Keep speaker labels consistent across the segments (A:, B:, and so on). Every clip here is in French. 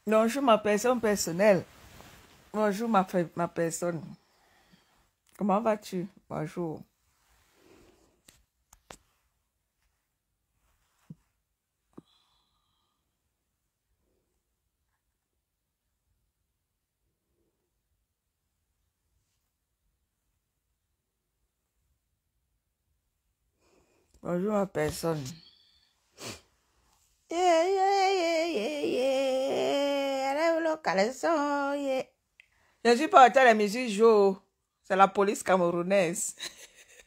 A: Bonjour ma personne personnelle. Bonjour ma personne. Comment vas-tu? Bonjour. Bonjour ma personne. Yeah, yeah, yeah, yeah, yeah. Allez, le caleçon, yeah. Je ne suis pas à la musique joue. C'est la police camerounaise.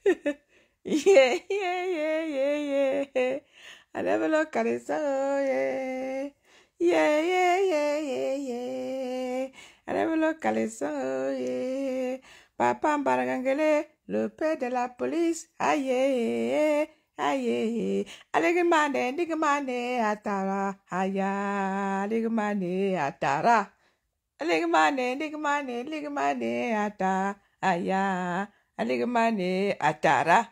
A: Yeah, yeah, yeah, yeah, yeah. Allez, le caleçon, yeah. Yeah, yeah, yeah, yeah, yeah. Allez, le caleçon, yeah. Papa Mbaragangele, le père de la police. Aïe, aïe, aïe. Aligmane, digmane, atara. Aya, aligmane, atara. Aligmane, digmane, ligmane, ata. Aya, aligmane, atara.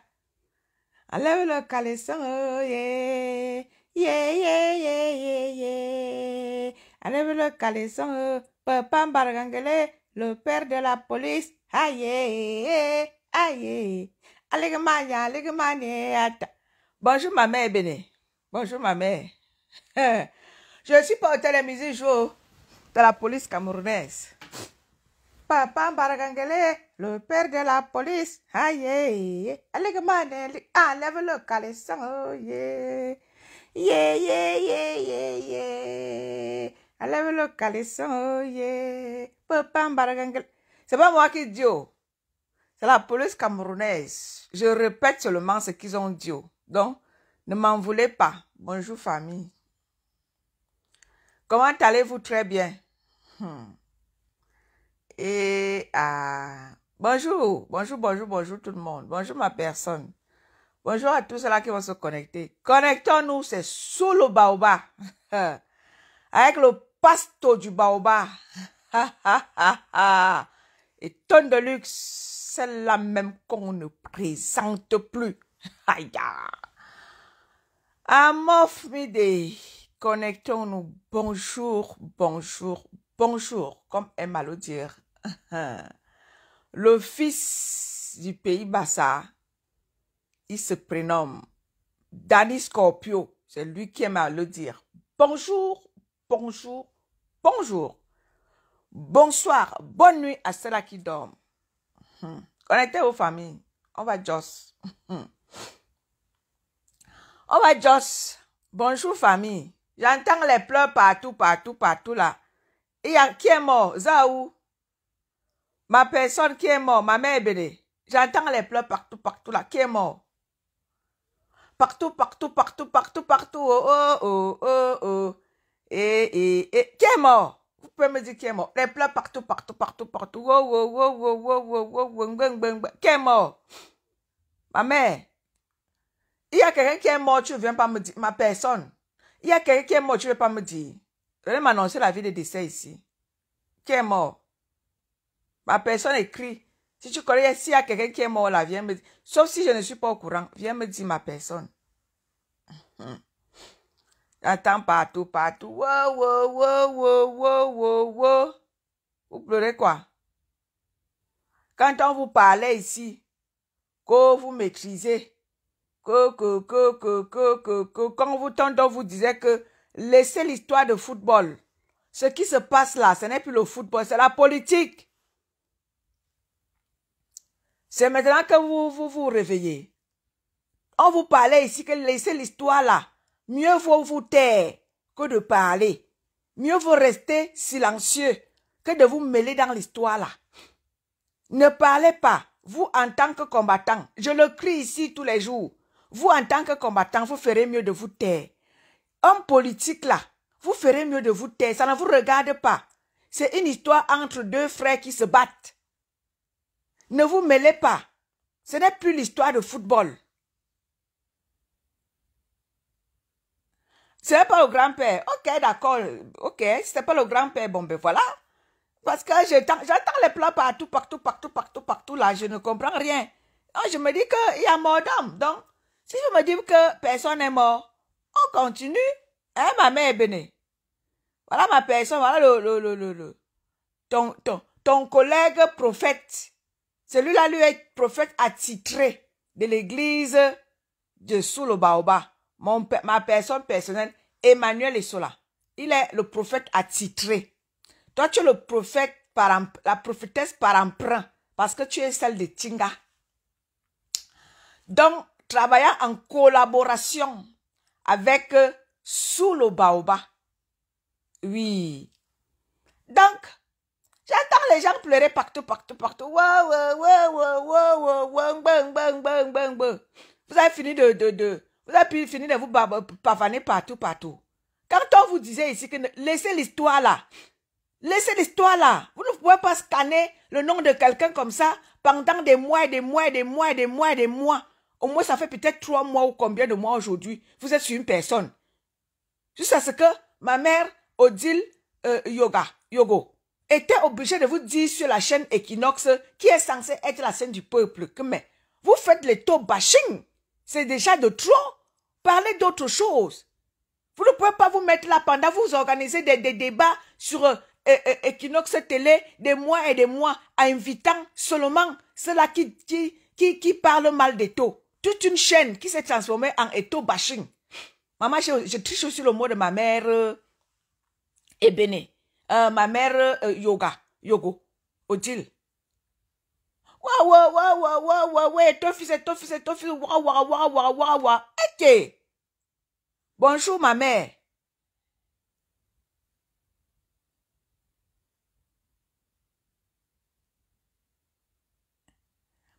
A: Enlève le caleçon, yeah. Yeah, yeah, yeah, yeah, yeah. Enlève le caleçon, Papa Mbaragangele, le père de la police. Aïe, aïe. Aligmane, ata. Bonjour ma mère Béné. Bonjour ma mère. Je suis pas au télémusée jour de la police camerounaise. Papa Mbaragangele, le père de la police. Aïe, enlève le caleçon, yeah. Yeah, yeah, yeah, yeah, yeah. Enlève le caleçon, yeah. Papa Mbaragangele. C'est pas moi qui dis, oh. C'est la police camerounaise. Je répète seulement ce qu'ils ont dit. Donc, ne m'en voulez pas. Bonjour famille. Comment allez-vous? Très bien. Et bonjour, bonjour tout le monde. Bonjour ma personne. Bonjour à tous ceux-là qui vont se connecter. Connectons-nous, c'est sous le baobab. Avec le pasto du baobab. Et tonne de luxe, celle-là même qu'on ne présente plus. Aïe. Amof midi. Connectons-nous. Bonjour, bonjour, bonjour. Comme aime à le dire. Le fils du pays Bassa, il se prénomme Danny Scorpio. C'est lui qui aime à le dire. Bonjour, bonjour, bonjour. Bonsoir, bonne nuit à ceux-là qui dorment. Connectez vos familles. On va Joss. On va Joss. Bonjour famille. J'entends les pleurs partout là. Il y a qui est mort? Zaou. Ma personne qui est mort, ma mère Béné. J'entends les pleurs partout là. Qui est mort? Partout. Oh. Qui est mort? Vous pouvez me dire qui est mort? Les pleurs partout. Qui est mort? Ma mère. Il y a quelqu'un qui est mort, tu ne viens pas me dire. Ma personne. Il y a quelqu'un qui est mort, tu ne veux pas me dire. Venez m'annoncer la vie de décès ici. Qui est mort? Ma personne écrit. Si tu connais, s'il y a quelqu'un qui est mort là, viens me dire. Sauf si je ne suis pas au courant, viens me dire ma personne. J'entends partout. Wow. Vous pleurez quoi? Quand on vous parlait ici, que vous maîtrisez, quand vous tantôt vous disait que laissez l'histoire de football. Ce qui se passe là, ce n'est plus le football, c'est la politique. C'est maintenant que vous réveillez. On vous parlait ici que laissez l'histoire là. Mieux vaut vous taire que de parler. Mieux vaut rester silencieux que de vous mêler dans l'histoire là. Ne parlez pas, vous en tant que combattant. Je le crie ici tous les jours. Vous en tant que combattant, vous ferez mieux de vous taire. Homme politique là, vous ferez mieux de vous taire. Ça ne vous regarde pas. C'est une histoire entre deux frères qui se battent. Ne vous mêlez pas. Ce n'est plus l'histoire de football. Ce n'est pas le grand-père. Ok, d'accord. Ok, si ce n'est pas le grand-père, bon ben voilà. Parce que j'entends les plats partout là. Je ne comprends rien. Donc, je me dis qu'il y a mort d'homme. Donc, si je me dis que personne n'est mort, on continue. Hein, ma mère Béné? Voilà ma personne, voilà ton collègue prophète. Celui-là, lui, est prophète attitré de l'église de sous le baobab. Ma personne personnelle, Emmanuel Essola. Il est le prophète attitré. Toi, tu es le prophète la prophétesse par emprunt, parce que tu es celle de Tinga. Donc, travaillant en collaboration avec sous le baobab. Oui. Donc, j'entends les gens pleurer partout. Vous avez fini de vous pavaner partout. Quand on vous disait ici que laissez l'histoire là. Laissez l'histoire là. Vous ne pouvez pas scanner le nom de quelqu'un comme ça pendant des mois. Au moins, ça fait peut-être 3 mois ou combien de mois aujourd'hui. Vous êtes sur une personne. Jusqu'à ce que ma mère, Odile Yogo, était obligée de vous dire sur la chaîne Equinox, qui est censée être la chaîne du peuple, que mais vous faites les taux bashing. C'est déjà de trop. Parlez d'autre chose. Vous ne pouvez pas vous mettre là pendant vous organisez des débats sur Equinox Télé des mois et des mois, invitant seulement ceux-là qui parlent mal des taux. Toute une chaîne qui s'est transformée en eto bashing. Maman, je triche aussi le mot de ma mère Ebene. Ma mère Yogo, Odile. Ok. Bonjour ma mère.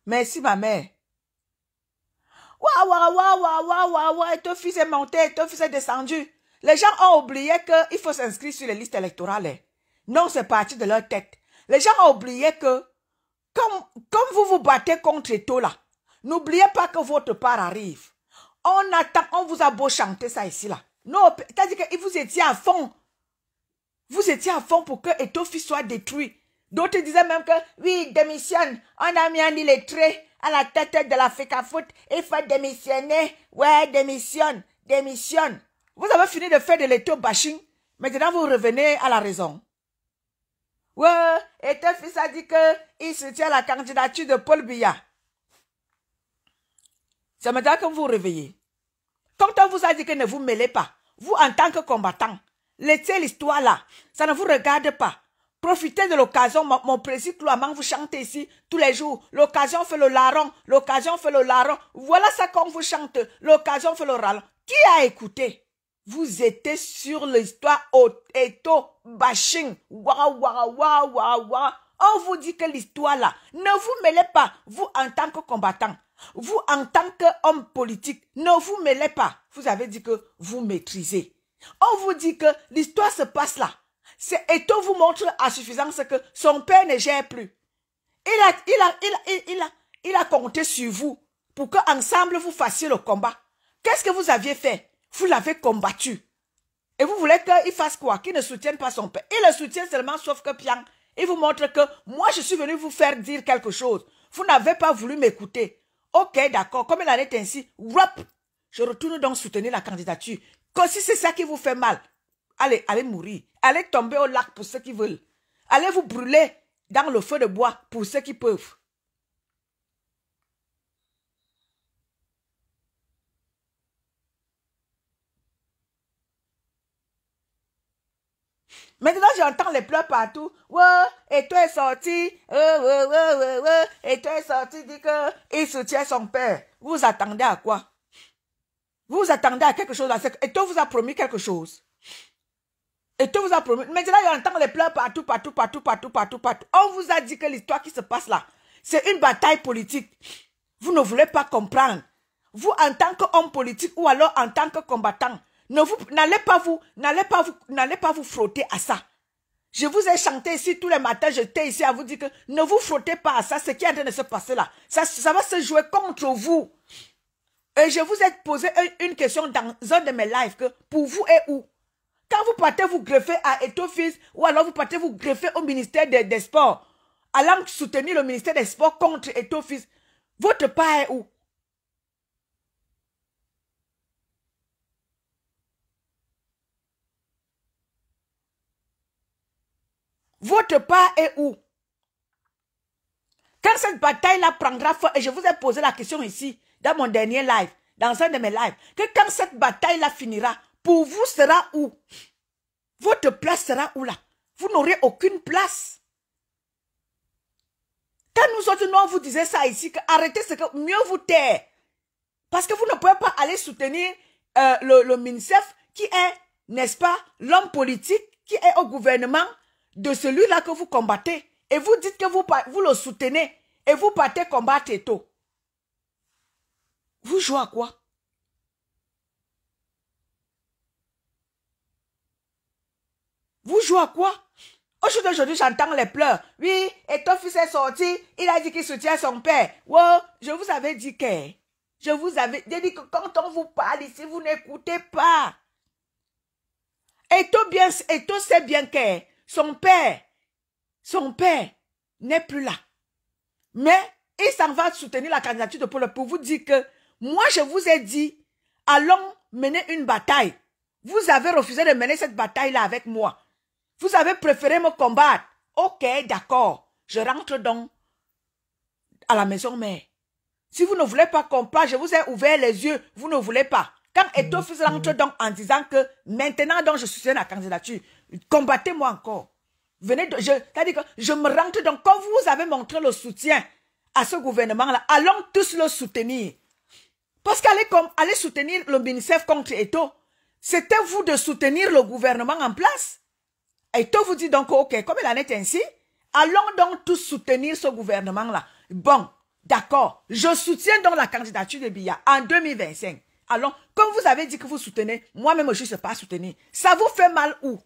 A: Merci ma mère. Ton fils est monté, ton fils est descendu. Les gens ont oublié qu'il faut s'inscrire sur les listes électorales. Non, c'est parti de leur tête. Les gens ont oublié que, comme vous vous battez contre Eto là, n'oubliez pas que votre part arrive. On attend, on vous a beau chanter ça ici là. Non, c'est-à-dire que vous étiez à fond. Vous étiez à fond pour que Eto fils soit détruit. D'autres disaient même que, oui, démissionne. On a mis un illettré à la tête de la FECAFOOT. Il faut démissionner. Ouais, démissionne. Vous avez fini de faire de l'éto bashing. Maintenant, vous revenez à la raison. Ouais, et ton fils a dit qu'il soutient la candidature de Paul Biya. C'est maintenant que vous vous réveillez. Quand on vous a dit que ne vous mêlez pas, vous en tant que combattant, laissez l'histoire là. Ça ne vous regarde pas. Profitez de l'occasion, mon président Clouamant vous chantez ici tous les jours. L'occasion fait le larron, Voilà ça qu'on vous chante. L'occasion fait le larron. Qui a écouté? Vous étiez sur l'histoire Eto bashing. On vous dit que l'histoire là, ne vous mêlez pas, vous en tant que combattant. Vous en tant qu'homme politique, ne vous mêlez pas. Vous avez dit que vous maîtrisez. On vous dit que l'histoire se passe là. C'est Eto vous montre à suffisance que son père ne gère plus. Il a compté sur vous pour qu'ensemble vous fassiez le combat. Qu'est-ce que vous aviez fait? Vous l'avez combattu. Et vous voulez qu'il fasse quoi? Qu'il ne soutienne pas son père. Il le soutient seulement sauf que Piang. Il vous montre que moi je suis venu vous faire dire quelque chose. Vous n'avez pas voulu m'écouter. Ok, d'accord. Comme il en est ainsi, je retourne donc soutenir la candidature. Comme si c'est ça qui vous fait mal. Allez mourir. Allez tomber au lac pour ceux qui veulent. Allez vous brûler dans le feu de bois pour ceux qui peuvent. Maintenant, j'entends les pleurs partout. Ouais, et toi est sorti. Et toi est sorti, dit qu'il soutient son père. Vous attendez à quoi? Vous attendez à quelque chose. Et toi vous a promis quelque chose. Et tout vous a promis. Maintenant, j'entends les pleurs partout. On vous a dit que l'histoire qui se passe là, c'est une bataille politique. Vous ne voulez pas comprendre. Vous, en tant qu'homme politique ou alors en tant que combattant, n'allez pas vous frotter à ça. Je vous ai chanté ici tous les matins, j'étais ici à vous dire que ne vous frottez pas à ça, ce qui est en train de se passer là. Ça va se jouer contre vous. Et je vous ai posé une question dans un de mes lives, que pour vous et où? Quand vous partez vous greffer à Etofis ou alors vous partez vous greffer au ministère des Sports, allant soutenir le ministère des Sports contre Etofis, votre part est où? Votre part est où? Quand cette bataille-là prendra fin, et je vous ai posé la question ici, dans mon dernier live, dans un de mes lives, que quand cette bataille-là finira, pour vous sera où? Votre place sera où là? Vous n'aurez aucune place. Quand nous autres, nous, on vous disait ça ici, que arrêtez ce que mieux vous taire. Parce que vous ne pouvez pas aller soutenir le MINSEF qui est, n'est-ce pas, l'homme politique qui est au gouvernement de celui-là que vous combattez. Et vous dites que vous le soutenez et vous partez combattre Eto. Vous jouez à quoi? Vous jouez à quoi? Aujourd'hui, j'entends les pleurs. Oui, Eto fils est sorti, il a dit qu'il soutient son père. Wow, je vous avais dit que... Je vous avais dit que quand on vous parle ici, vous n'écoutez pas. Eto sait bien que son père n'est plus là. Mais il s'en va soutenir la candidature de Paul pour vous dire que moi, je vous ai dit, allons mener une bataille. Vous avez refusé de mener cette bataille-là avec moi. Vous avez préféré me combattre. Ok, d'accord. Je rentre donc à la maison mère. Si vous ne voulez pas comprendre, je vous ai ouvert les yeux. Vous ne voulez pas. Quand Eto Fils rentre donc en disant que maintenant donc je soutiens la candidature, combattez-moi encore. Venez, c'est-à-dire que je me rentre donc, quand vous avez montré le soutien à ce gouvernement-là, allons tous le soutenir. Parce qu'aller soutenir le MINSEF contre Eto, c'était vous de soutenir le gouvernement en place. Eto vous dit donc, ok, comme il en est ainsi, allons donc tous soutenir ce gouvernement-là. Bon, d'accord, je soutiens donc la candidature de Biya en 2025. Alors, comme vous avez dit que vous soutenez, moi-même je ne sais pas soutenir. Ça vous fait mal où?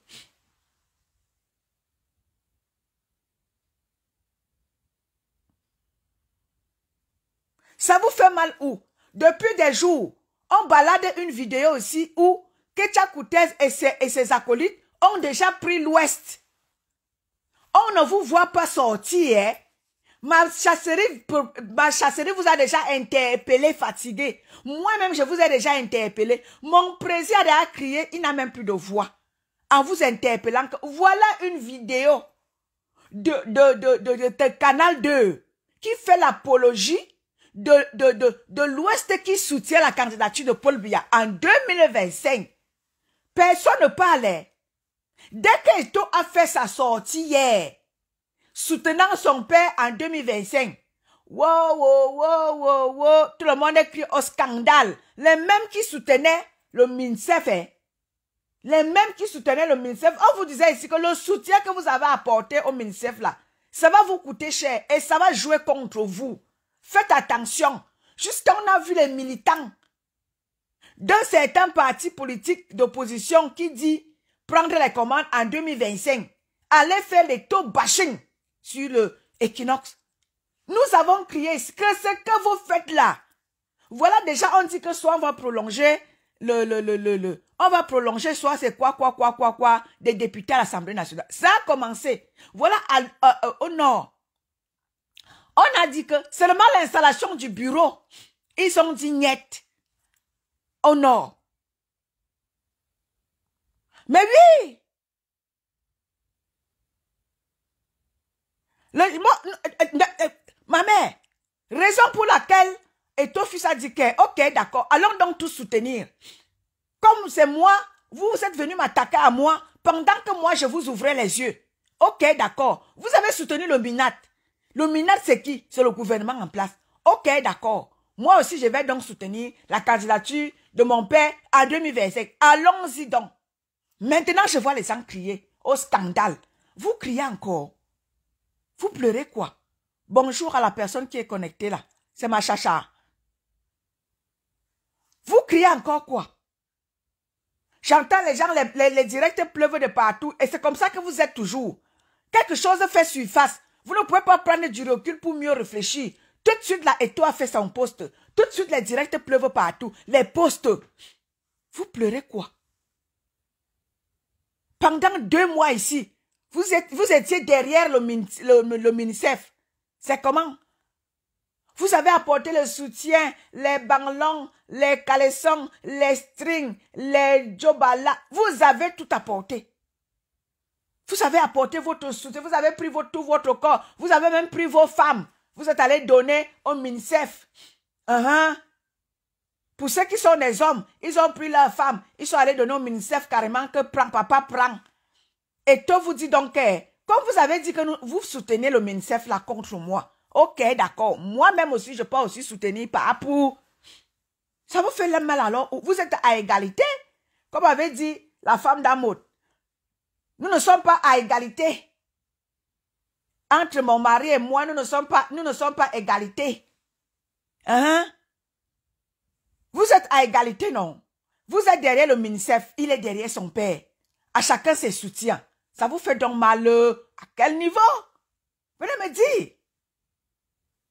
A: Ça vous fait mal où? Depuis des jours, on balade une vidéo aussi où Ketia Koutez et ses acolytes ont déjà pris l'Ouest. On ne vous voit pas sortir, hein? Ma chasserie vous a déjà interpellé, fatigué. Moi-même, je vous ai déjà interpellé. Mon président a crié, il n'a même plus de voix. En vous interpellant, voilà une vidéo de Canal 2 qui fait l'apologie de l'Ouest qui soutient la candidature de Paul Biya en 2025. Personne ne parlait. Dès qu'Eto a fait sa sortie hier, soutenant son père en 2025, wow, tout le monde crie au scandale. Les mêmes qui soutenaient le MINSEF, les mêmes qui soutenaient le MINSEF, on vous disait ici que le soutien que vous avez apporté au MINSEF là, ça va vous coûter cher et ça va jouer contre vous. Faites attention. Jusqu'à on a vu les militants d'un certain parti politique d'opposition qui dit prendre les commandes en 2025, aller faire les taux bashing sur le équinoxe. Nous avons crié que ce que vous faites là, voilà déjà on dit que soit on va prolonger on va prolonger soit c'est quoi, des députés à l'Assemblée nationale. Ça a commencé. Voilà au nord. On a dit que seulement l'installation du bureau, ils ont dit niet au nord. Mais oui, ma mère, raison pour laquelle Eto Fils a dit que, ok, d'accord, allons donc tous soutenir. Comme c'est moi, vous êtes venu m'attaquer à moi pendant que moi je vous ouvrais les yeux. Ok, d'accord, vous avez soutenu le MINAT. Le MINAT c'est qui? C'est le gouvernement en place. Ok, d'accord. Moi aussi je vais donc soutenir la candidature de mon père en 2025. Allons-y donc. Maintenant je vois les gens crier au scandale. Vous criez encore. Vous pleurez quoi? Bonjour à la personne qui est connectée là. C'est ma chacha. Vous criez encore quoi? J'entends les gens, les directs pleuvent de partout. Et c'est comme ça que vous êtes toujours. Quelque chose fait surface. Vous ne pouvez pas prendre du recul pour mieux réfléchir. Tout de suite, là, Eto a fait son poste. Tout de suite, les directs pleuvent partout. Les postes. Vous pleurez quoi? Pendant 2 mois ici, vous étiez derrière le MINSEF. C'est comment? Vous avez apporté le soutien, les banglons, les caleçons, les strings, les jobala. Vous avez tout apporté. Vous avez apporté votre soutien, vous avez pris tout votre corps, vous avez même pris vos femmes. Vous êtes allé donner au MINSEF. Pour ceux qui sont des hommes, ils ont pris leurs femmes, ils sont allés donner au MINSEF carrément que papa prend. Et toi vous dit donc, comme vous avez dit que vous soutenez le MINSEF là contre moi. Ok, d'accord. Moi-même aussi, je peux aussi soutenir par pour. Ça vous fait le mal alors. Vous êtes à égalité. Comme avait dit la femme d'Amoud. Nous ne sommes pas à égalité. Entre mon mari et moi, nous ne sommes pas à égalité. Vous êtes à égalité, non? Vous êtes derrière le MINSEF, il est derrière son père. À chacun ses soutiens. Ça vous fait donc mal à quel niveau? Venez me dire.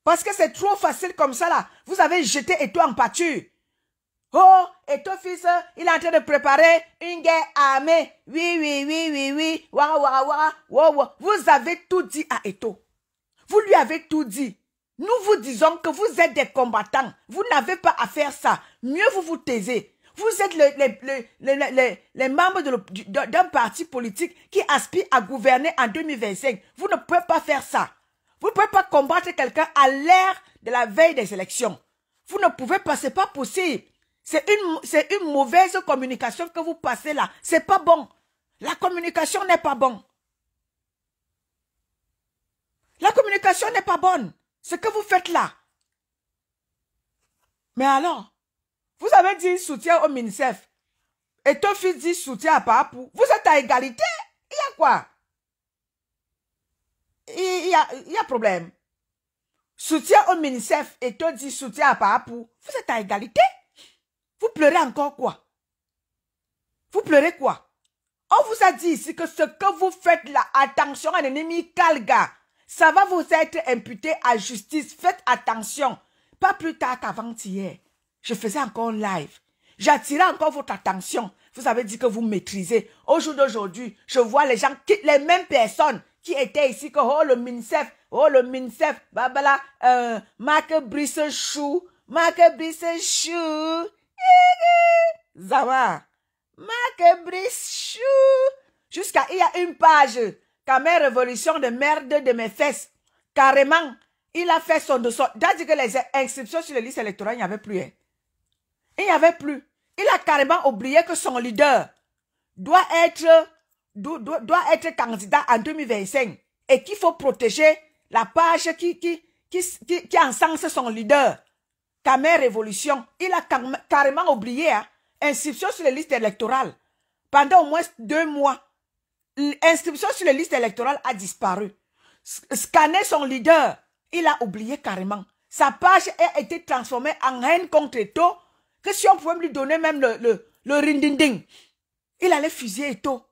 A: Parce que c'est trop facile comme ça là. Vous avez jeté Eto en pâture. Oh, Eto fils, il est en train de préparer une guerre armée. Oui. Wow. Vous avez tout dit à Eto. Vous lui avez tout dit. Nous vous disons que vous êtes des combattants. Vous n'avez pas à faire ça. Mieux vous vous taisez. Vous êtes les membres d'un parti politique qui aspire à gouverner en 2025. Vous ne pouvez pas faire ça. Vous ne pouvez pas combattre quelqu'un à l'ère de la veille des élections. Vous ne pouvez pas, c'est pas possible. C'est une mauvaise communication que vous passez là. C'est pas bon. La communication n'est pas bonne. La communication n'est pas bonne. Ce que vous faites là. Mais alors, vous avez dit soutien au MINSEF. Et ton fils dit soutien à Papou. Vous êtes à égalité. Il y a quoi? Il y a problème. Soutien au MINSEF et toi dit soutien à Papou. Vous êtes à égalité. Vous pleurez encore quoi? Vous pleurez quoi? On vous a dit ici que ce que vous faites là, attention à l'ennemi Kalga, ça va vous être imputé à justice. Faites attention. Pas plus tard qu'avant-hier, je faisais encore live. J'attirais encore votre attention. Vous avez dit que vous maîtrisez. Au jour d'aujourd'hui, je vois les gens, les mêmes personnes qui étaient ici, que oh le MINSEF, babala, Marc Brice Chou, Zama, Marc Brice Chou. Jusqu'à, il y a une page, Camer Révolution de merde de mes fesses. Carrément, il a fait son dossier. Il a dit que les inscriptions sur les listes électorales, il n'y avait plus. Il n'y avait plus. Il a carrément oublié que son leader doit être candidat en 2025 et qu'il faut protéger la page qui encense son leader. Camer Révolution, il a carrément oublié inscription sur les listes électorales. Pendant au moins 2 mois, l'inscription sur les listes électorales a disparu. Scanner son leader, il a oublié carrément. Sa page a été transformée en haine contre Eto, que si on pouvait lui donner même le rindinding, il allait fusiller Eto.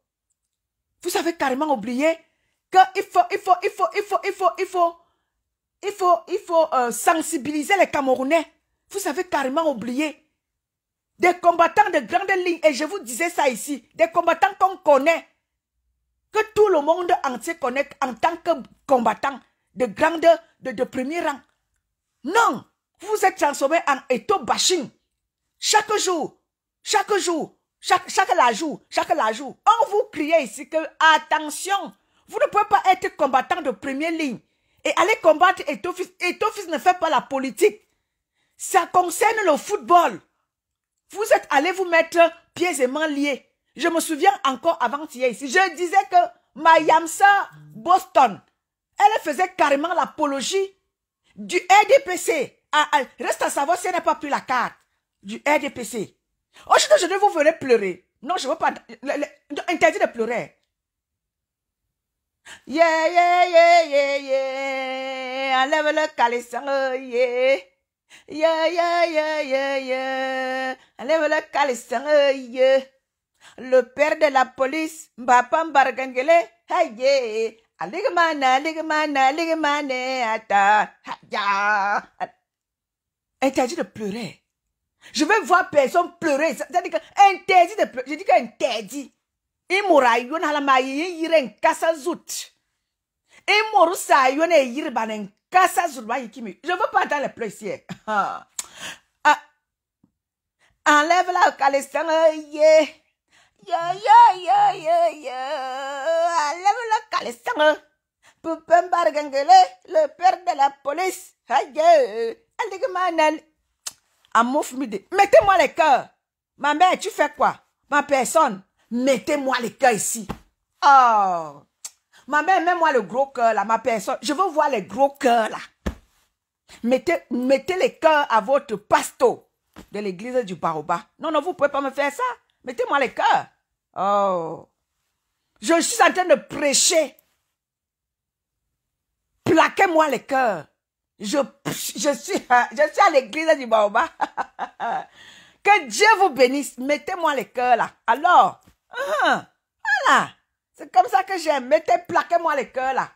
A: Vous avez carrément oublié qu'il faut sensibiliser les Camerounais. Vous avez carrément oublié. Des combattants de grande ligne, et je vous disais ça ici, des combattants qu'on connaît, que tout le monde entier connaît en tant que combattants de premier rang. Non, vous vous êtes transformé en Eto bashing. Chaque jour, chaque l'ajout, on vous criait ici que, attention, vous ne pouvez pas être combattant de première ligne et aller combattre Eto Fils. Eto Fils ne fait pas la politique. Ça concerne le football. Vous êtes allés vous mettre pieds et mains liés. Je me souviens encore avant-hier ici, je disais que Mayamsa Boston, elle faisait carrément l'apologie du RDPC. Reste à savoir si elle n'a pas pris la carte du RDPC. Aujourd'hui, vous venez pleurer. Non, je ne veux pas. Interdit de pleurer. Yeah. Enlève le caleçon, yeah. Yeah. Enlève le caleçon, yeah. Le père de la police, Mbapam Bargangele, yeah. Interdit de pleurer. Je vais voir personne pleurer. C'est-à-dire que interdit de pleurer. Je dis qu'interdit. Imorayon halamayi yiren kasa zout. Imorusa yone yirbanen kasa zout. Je ne veux pas entendre les pleurs ici. Enlève la calestin, yeah. Enlève caleçon. Poupemba Gangele, le père de la police. Aïe, mettez-moi les cœurs. Ma mère, tu fais quoi? Ma personne, mettez-moi les cœurs ici. Oh, ma mère, mets-moi le gros cœur là, ma personne. Je veux voir les gros cœurs là. Mettez les cœurs à votre pasto de l'église du Baoba. Non, non, vous ne pouvez pas me faire ça. Mettez-moi les cœurs. Oh, je suis en train de prêcher. Plaquez-moi les cœurs. Je suis à l'église du Baoba. Que Dieu vous bénisse. Mettez-moi les cœurs là. Alors, voilà. C'est comme ça que j'aime. Plaquez-moi les cœurs là.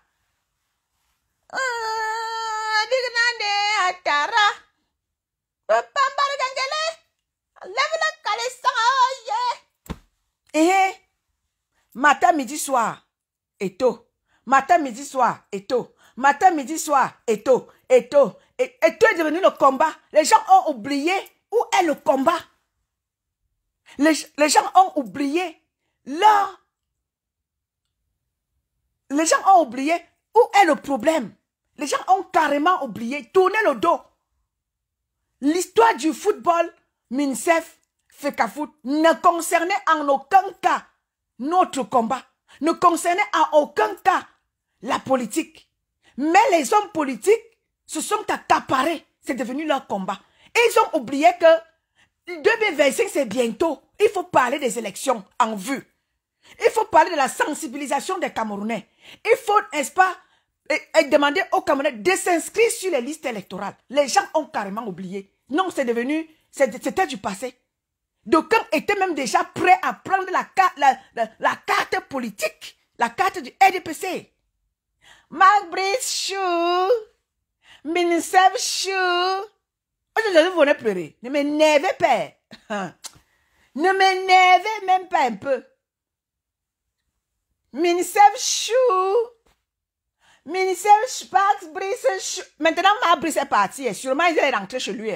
A: Matin, midi, soir, et tôt. Matin, midi, soir, et tôt. Matin, midi, soir, et tôt. Et tôt est devenu le combat. Les gens ont oublié où est le combat. Les gens ont oublié leur... Les gens ont oublié où est le problème. Les gens ont carrément oublié, tourné le dos. L'histoire du football, Minsef, Fekafoot, ne concernait en aucun cas notre combat. Ne concernait en aucun cas la politique. Mais les hommes politiques se sont accaparés. C'est devenu leur combat. Et ils ont oublié que 2025, c'est bientôt. Il faut parler des élections en vue. Il faut parler de la sensibilisation des Camerounais. Il faut, n'est-ce pas, demander aux Camerounais de s'inscrire sur les listes électorales. Les gens ont carrément oublié. Non, c'est devenu, c'était du passé. D'aucuns étaient même déjà prêts à prendre la carte politique, la carte du RDPC. Marc Brice Chou, Miniseb Chou. Aujourd'hui, vous venez pleurer. Ne m'énervez pas. Ne m'énervez même pas un peu. Miniseb Chou. Miniseb Marc Brice Chou. Maintenant, Marc Brice est parti. Sûrement, il est rentré chez lui.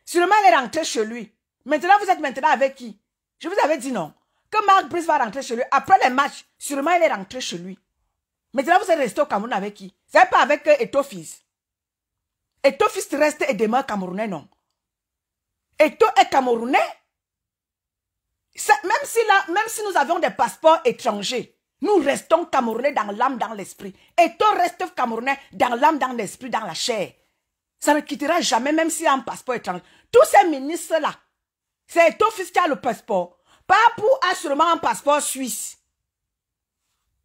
A: Sûrement, il est rentré chez lui. Maintenant, vous êtes maintenant avec qui? Je vous avais dit non. Que Marc Brice va rentrer chez lui. Après les matchs, sûrement, il est rentré chez lui. Maintenant, vous êtes resté au Cameroun avec qui? C'est pas avec Eto'o-Fils. Eto'o-Fils reste et demeure Camerounais, non. Eto'o est Camerounais. Même si nous avions des passeports étrangers, nous restons Camerounais dans l'âme, dans l'esprit. Eto'o reste Camerounais dans l'âme, dans l'esprit, dans la chair. Ça ne quittera jamais, même s'il a un passeport étranger. Tous ces ministres-là, c'est Eto'o-Fils qui a le passeport. Papou a sûrement un passeport suisse.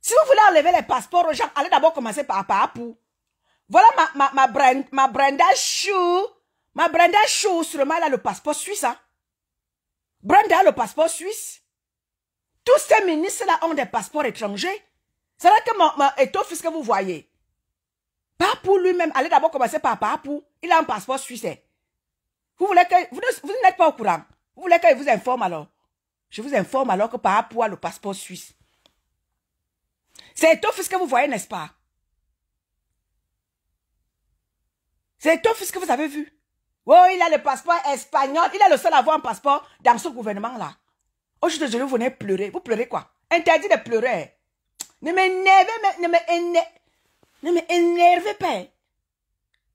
A: Si vous voulez enlever les passeports aux gens, allez d'abord commencer par Papou. Voilà ma Brenda Chou. Ma Brenda Chou, sûrement, elle a le passeport suisse. Hein? Brenda a le passeport suisse. Tous ces ministres-là ont des passeports étrangers. C'est là que Eto'o-Fils que vous voyez. Papou lui-même, allez d'abord commencer par Papou. Il a un passeport suisse. Vous voulez que... Vous n'êtes pas au courant. Vous voulez que je vous informe alors? Je vous informe alors que Papou a le passeport suisse. C'est Eto'o-Fils que vous voyez, n'est-ce pas? C'est Eto'o-Fils que vous avez vu. Oh, il a le passeport espagnol. Il est le seul à avoir un passeport dans ce gouvernement-là. Aujourd'hui, vous venez pleurer. Vous pleurez quoi? Interdit de pleurer. Ne m'énervez pas.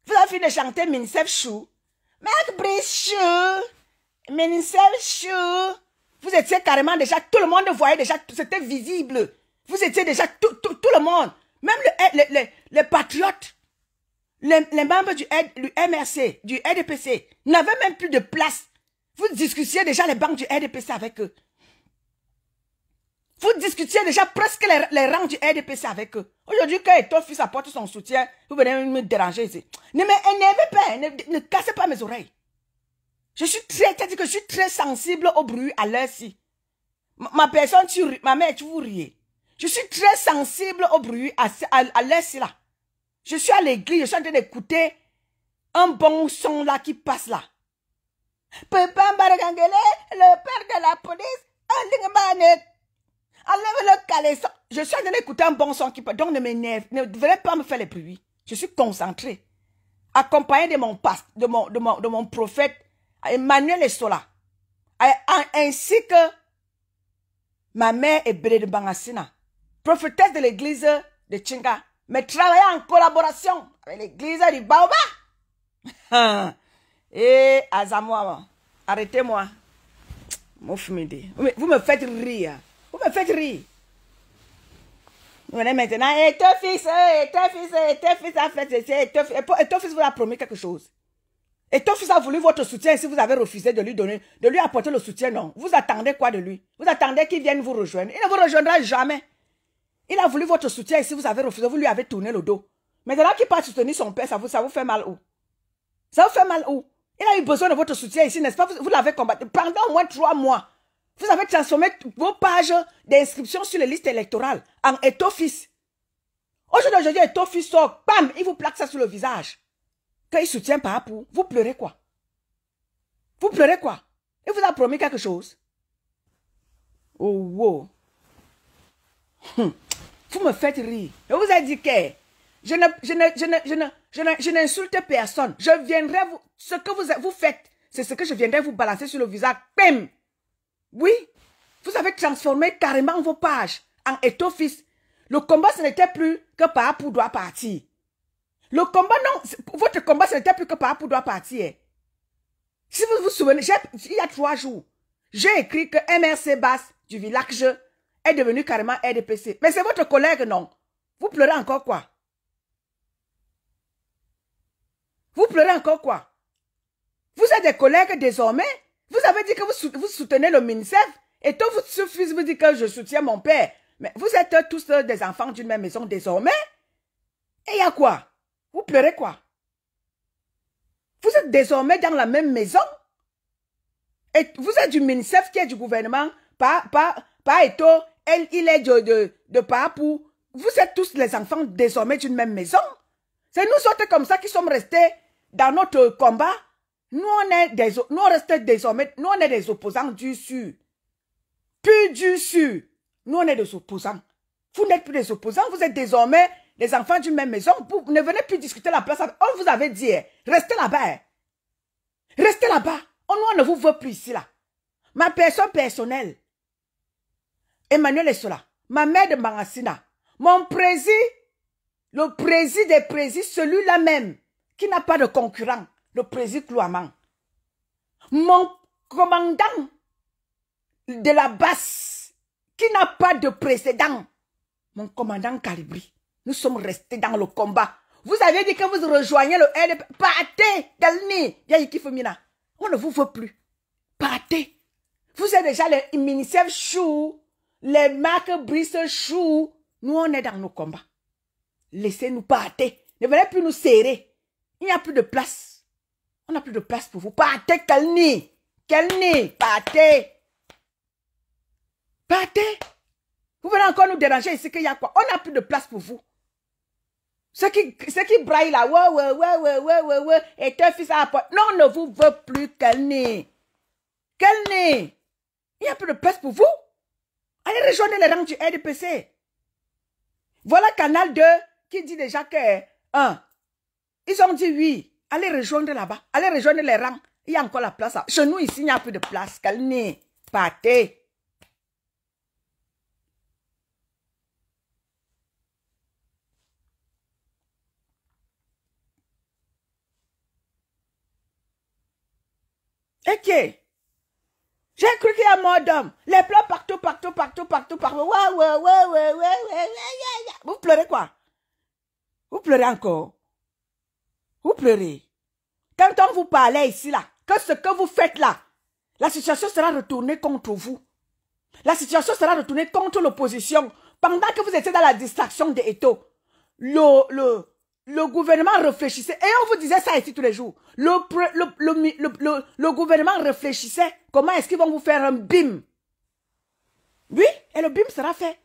A: Vous avez fini de chanter Miniseb Chou. Marc Brice Chou. Miniseb Chou. Vous étiez carrément déjà, tout le monde voyait déjà, c'était visible. Vous étiez déjà, tout le monde. Même les patriotes. Les membres du MRC, du RDPC, n'avaient même plus de place. Vous discutiez déjà les banques du RDPC avec eux. Vous discutiez déjà presque les rangs du RDPC avec eux. Aujourd'hui, quand Eto'o-Fils apporte son soutien, vous venez me déranger ici. Ne m'énervez pas, ne cassez pas mes oreilles. Je suis très sensible au bruit à l'heure-ci. Ma personne, ma mère, tu vous riez. Je suis très sensible au bruit à l'heure-ci là. Je suis à l'église, je suis en train d'écouter un bon son là qui passe là. Papa Baragangele, le père de la police, enlève le caleçon. Je suis en train d'écouter un bon son qui passe. Donc ne m'énerve, ne venez pas me faire les bruits. Je suis concentré. Accompagné de mon prophète, Emmanuel Esola. Ainsi que ma mère est Brede Bangassina. prophétesse de l'église de Chinga, mais travailler en collaboration avec l'église du Baoba. Et Azamoua, arrêtez-moi. Vous me faites rire. Vous me faites rire. Vous venez maintenant, et ton fils a fait, ton fils vous a promis quelque chose. Et ton fils a voulu votre soutien si vous avez refusé de lui donner, de lui apporter le soutien, non. Vous attendez quoi de lui? Vous attendez qu'il vienne vous rejoindre. Il ne vous rejoindra jamais. Il a voulu votre soutien et si vous avez refusé, vous lui avez tourné le dos. Maintenant qu'il part soutenir son père, ça vous fait mal où? Ça vous fait mal où? Il a eu besoin de votre soutien ici, n'est-ce pas? Vous l'avez combattu pendant au moins 3 mois. Vous avez transformé vos pages d'inscription sur les listes électorales en Eto'o-fils. Aujourd'hui, Eto'o-fils sort, bam, il vous plaque ça sur le visage. Quand il soutient Papou, vous pleurez quoi? Vous pleurez quoi? Il vous a promis quelque chose? Oh, wow. Vous me faites rire. Je vous ai dit que je n'insulte personne. Je viendrai vous... Ce que vous faites, c'est ce que je viendrai vous balancer sur le visage. Bim! Oui, vous avez transformé carrément vos pages en Eto'o-fils. Le combat, ce n'était plus que Papou doit partir. Le combat, non, votre combat, ce n'était plus que Papou doit partir. Si vous vous souvenez, il y a 3 jours, j'ai écrit que MRC Basse du village est devenu carrément RDPC. Mais c'est votre collègue, non? Vous pleurez encore quoi? Vous pleurez encore quoi? Vous êtes des collègues désormais? Vous avez dit que vous soutenez le MINSEF et tout votre fils vous dit que je soutiens mon père. Mais vous êtes tous des enfants d'une même maison désormais? Et il y a quoi? Vous pleurez quoi? Vous êtes désormais dans la même maison? Et vous êtes du MINSEF qui est du gouvernement, pas Eto'o, il est de Papou. Vous êtes tous les enfants désormais d'une même maison? C'est nous autres comme ça qui sommes restés dans notre combat. Nous, on est des opposants du Sud. Plus du Sud. Nous, on est des opposants. Vous n'êtes plus des opposants, vous êtes désormais des enfants d'une même maison. Vous ne venez plus discuter la place. On vous avait dit, restez là-bas. Restez là-bas. On ne vous veut plus ici, là. Ma personne personnelle, Emmanuel Essola, ma mère de Mangasina, mon président, le président des présidents, celui-là même, qui n'a pas de concurrent, le président Klouaman. Mon commandant de la basse, qui n'a pas de précédent, mon commandant Kalibri. Nous sommes restés dans le combat. Vous avez dit que vous rejoignez le LDP. Partez, Galni, Yaïkifomina. On ne vous veut plus. Partez. Vous êtes déjà les ministères chou, les marques Brice chou. Nous, on est dans nos combats. Laissez-nous partir. Ne venez plus nous serrer. Il n'y a plus de place. On n'a plus de place pour vous. Partez, Kalni. Kalni, partez. Partez. Vous venez encore nous déranger ici qu'il y a quoi? On n'a plus de place pour vous. Ceux qui braillent là, ouais, et ton fils à la porte. Non, on ne vous veut plus, Kalni. Kalni. Il n'y a plus de place pour vous. Allez rejoindre les rangs du RDPC. Voilà Canal 2 qui dit déjà que, ils ont dit oui. Allez rejoindre là-bas. Allez rejoindre les rangs. Il y a encore la place. Chez nous, ici, il n'y a plus de place. Kalni. Partez. Ok. J'ai cru qu'il y a mort d'homme. Les pleurs partout. Ouais. Vous pleurez quoi? Vous pleurez encore? Vous pleurez? Quand on vous parlait ici, là, que ce que vous faites là, la situation sera retournée contre vous. La situation sera retournée contre l'opposition. Pendant que vous étiez dans la distraction de Eto'o, le gouvernement réfléchissait, et on vous disait ça ici tous les jours, le gouvernement réfléchissait, comment est-ce qu'ils vont vous faire un BIM? Oui, et le BIM sera fait.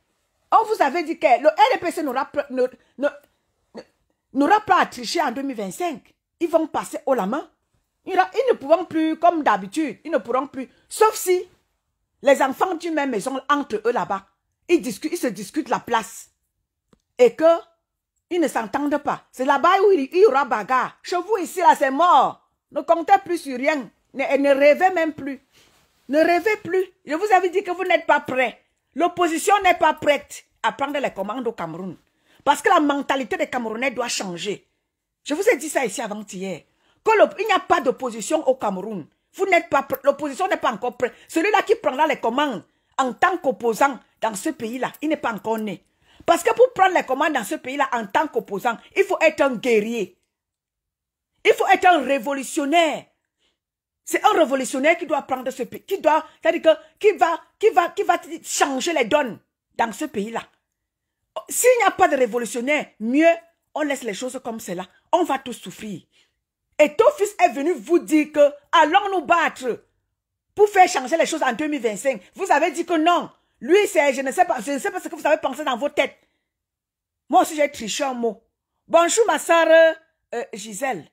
A: On vous avait dit que le RDPC n'aura pas à tricher en 2025. Ils vont passer haut la main. Ils ne pourront plus, comme d'habitude, ils ne pourront plus, sauf si les enfants d'une même maison, entre eux là-bas, ils se discutent la place. Et que ils ne s'entendent pas. C'est là-bas où il y aura bagarre. Chez vous ici, là, c'est mort. Ne comptez plus sur rien. Ne rêvez même plus. Ne rêvez plus. Je vous avais dit que vous n'êtes pas prêts. L'opposition n'est pas prête. à prendre les commandes au Cameroun. Parce que la mentalité des Camerounais doit changer. Je vous ai dit ça ici avant-hier. Il n'y a pas d'opposition au Cameroun. Vous n'êtes pas l'opposition n'est pas encore prête. Celui-là qui prendra les commandes en tant qu'opposant dans ce pays-là, il n'est pas encore né. Parce que pour prendre les commandes dans ce pays-là en tant qu'opposant, il faut être un guerrier. Il faut être un révolutionnaire. C'est un révolutionnaire qui doit prendre ce pays, c'est-à-dire qui va changer les donnes dans ce pays-là. S'il n'y a pas de révolutionnaire, mieux on laisse les choses comme cela. On va tous souffrir. Et ton fils est venu vous dire que allons nous battre pour faire changer les choses en 2025. Vous avez dit que non. Lui, c'est, je ne sais pas ce que vous avez pensé dans vos têtes. Moi aussi, j'ai triché un mot. Bonjour, ma soeur Gisèle.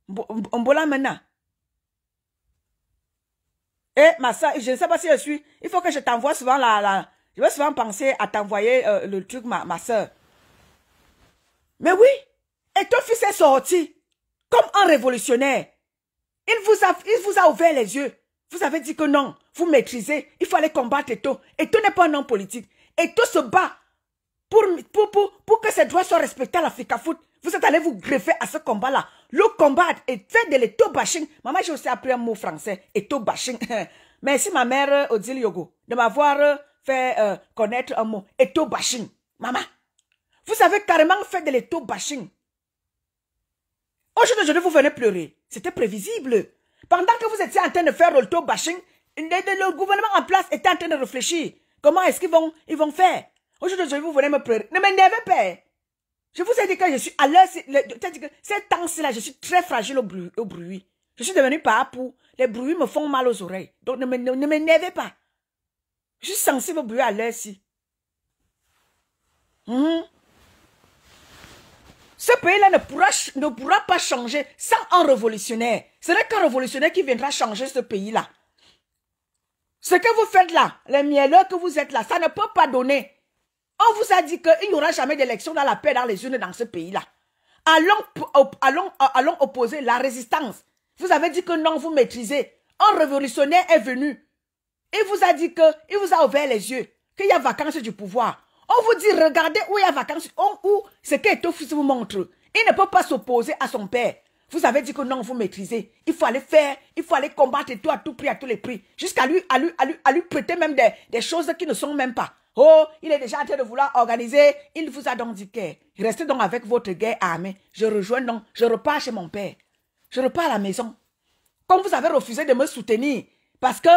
A: Mbola Mena. Et ma soeur, je ne sais pas si je suis. Il faut que je t'envoie souvent je vais souvent penser à t'envoyer le truc, ma soeur. Mais oui. Et ton fils est sorti comme un révolutionnaire. Il vous a ouvert les yeux. Vous avez dit que non, vous maîtrisez, il faut aller combattre Eto. Eto n'est pas un homme politique. Eto se bat pour que ses droits soient respectés à l'Africa Foot. Vous êtes allé vous greffer à ce combat-là. Le combat est fait de l'Eto bashing. Maman, j'ai aussi appris un mot français, Eto bashing. Merci ma mère Odile Yogo de m'avoir fait connaître un mot, Eto bashing. Maman, vous avez carrément fait de l'Eto bashing. Aujourd'hui, vous venez pleurer. C'était prévisible. Pendant que vous étiez en train de faire le Eto bashing, le gouvernement en place était en train de réfléchir. Comment est-ce qu'ils vont faire? Aujourd'hui, vous venez me pleurer. Ne m'énervez pas. Je vous ai dit que je suis à l'heure, ces temps-ci-là, je suis très fragile au bruit. Je suis devenue parapluie. Les bruits me font mal aux oreilles. Donc ne m'énervez pas. Je suis sensible au bruit à l'heure-ci. Ce pays-là ne pourra pas changer sans un révolutionnaire. Ce n'est qu'un révolutionnaire qui viendra changer ce pays-là. Ce que vous faites là, les mielleux que vous êtes là, ça ne peut pas donner. On vous a dit qu'il n'y aura jamais d'élection dans la paix dans les urnes dans ce pays-là. Allons opposer la résistance. Vous avez dit que non, vous maîtrisez. Un révolutionnaire est venu. Il vous a dit il vous a ouvert les yeux, qu'il y a vacance du pouvoir. On vous dit, regardez où il y a vacance, où ce qu'Eto fils vous montre. Il ne peut pas s'opposer à son père. Vous avez dit que non, vous maîtrisez. Il faut aller faire, il faut aller combattre Eto à tout prix, à tous les prix. Jusqu'à lui prêter même des choses qui ne sont même pas. Oh, il est déjà en train de vouloir organiser. Il vous a donc dit que restez donc avec votre guerre armée. Je rejoins donc, je repars chez mon père. Je repars à la maison. Comme vous avez refusé de me soutenir, parce que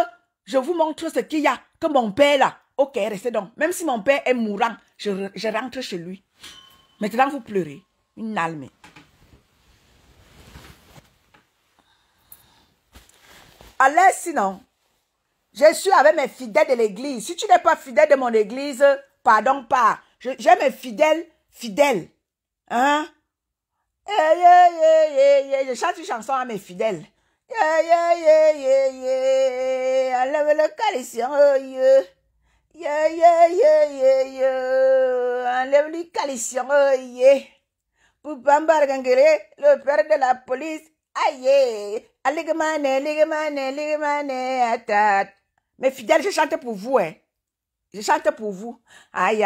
A: je vous montre ce qu'il y a, que mon père là, ok, restez donc. Même si mon père est mourant, je rentre chez lui. Maintenant, vous pleurez. Une alme. Allez, sinon, je suis avec mes fidèles de l'église. Si tu n'es pas fidèle de mon église, pardon pas. J'ai mes fidèles. Hein? Je chante une chanson à mes fidèles. Enlève le calisson. Enlève le calisson. Pour Bambar Gangere, le père de la police. Aïe. Ligamane, atat. Mes fidèles, je chante pour vous, hein. Je chante pour vous. Aïe,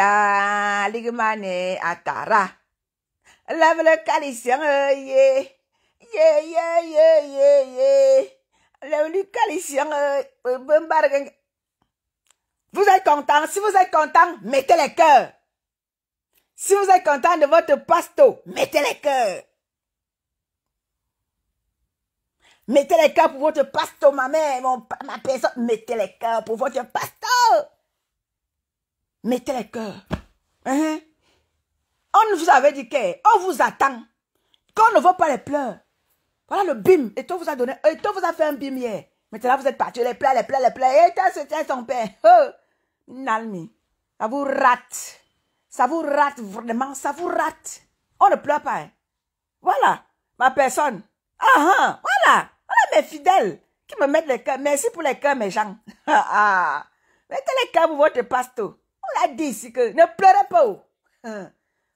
A: ligamane, atara. Lave le calisson, Lave le calisson, Vous êtes content? Si vous êtes content, mettez les cœurs. Si vous êtes content de votre pasto, mettez les cœurs. Mettez les cœurs pour votre pasto, ma mère, ma personne. Mettez les cœurs pour votre pasto. Mettez les cœurs. On vous avait dit qu'on vous attend. Qu'on ne veut pas les pleurs. Voilà le bim. Et toi vous a donné. Et toi vous a fait un bim hier. Maintenant vous êtes partis. Les pleurs. Et toi c'était son père. Oh. Nalmi. Ça vous rate. Ça vous rate vraiment. Ça vous rate. On ne pleure pas. Hein. Voilà. Ma personne. Voilà. Voilà mes fidèles. Qui me mettent les cœurs. Merci pour les cœurs mes gens. Mettez les cœurs pour votre pasto. On l'a dit ici que ne pleurez pas.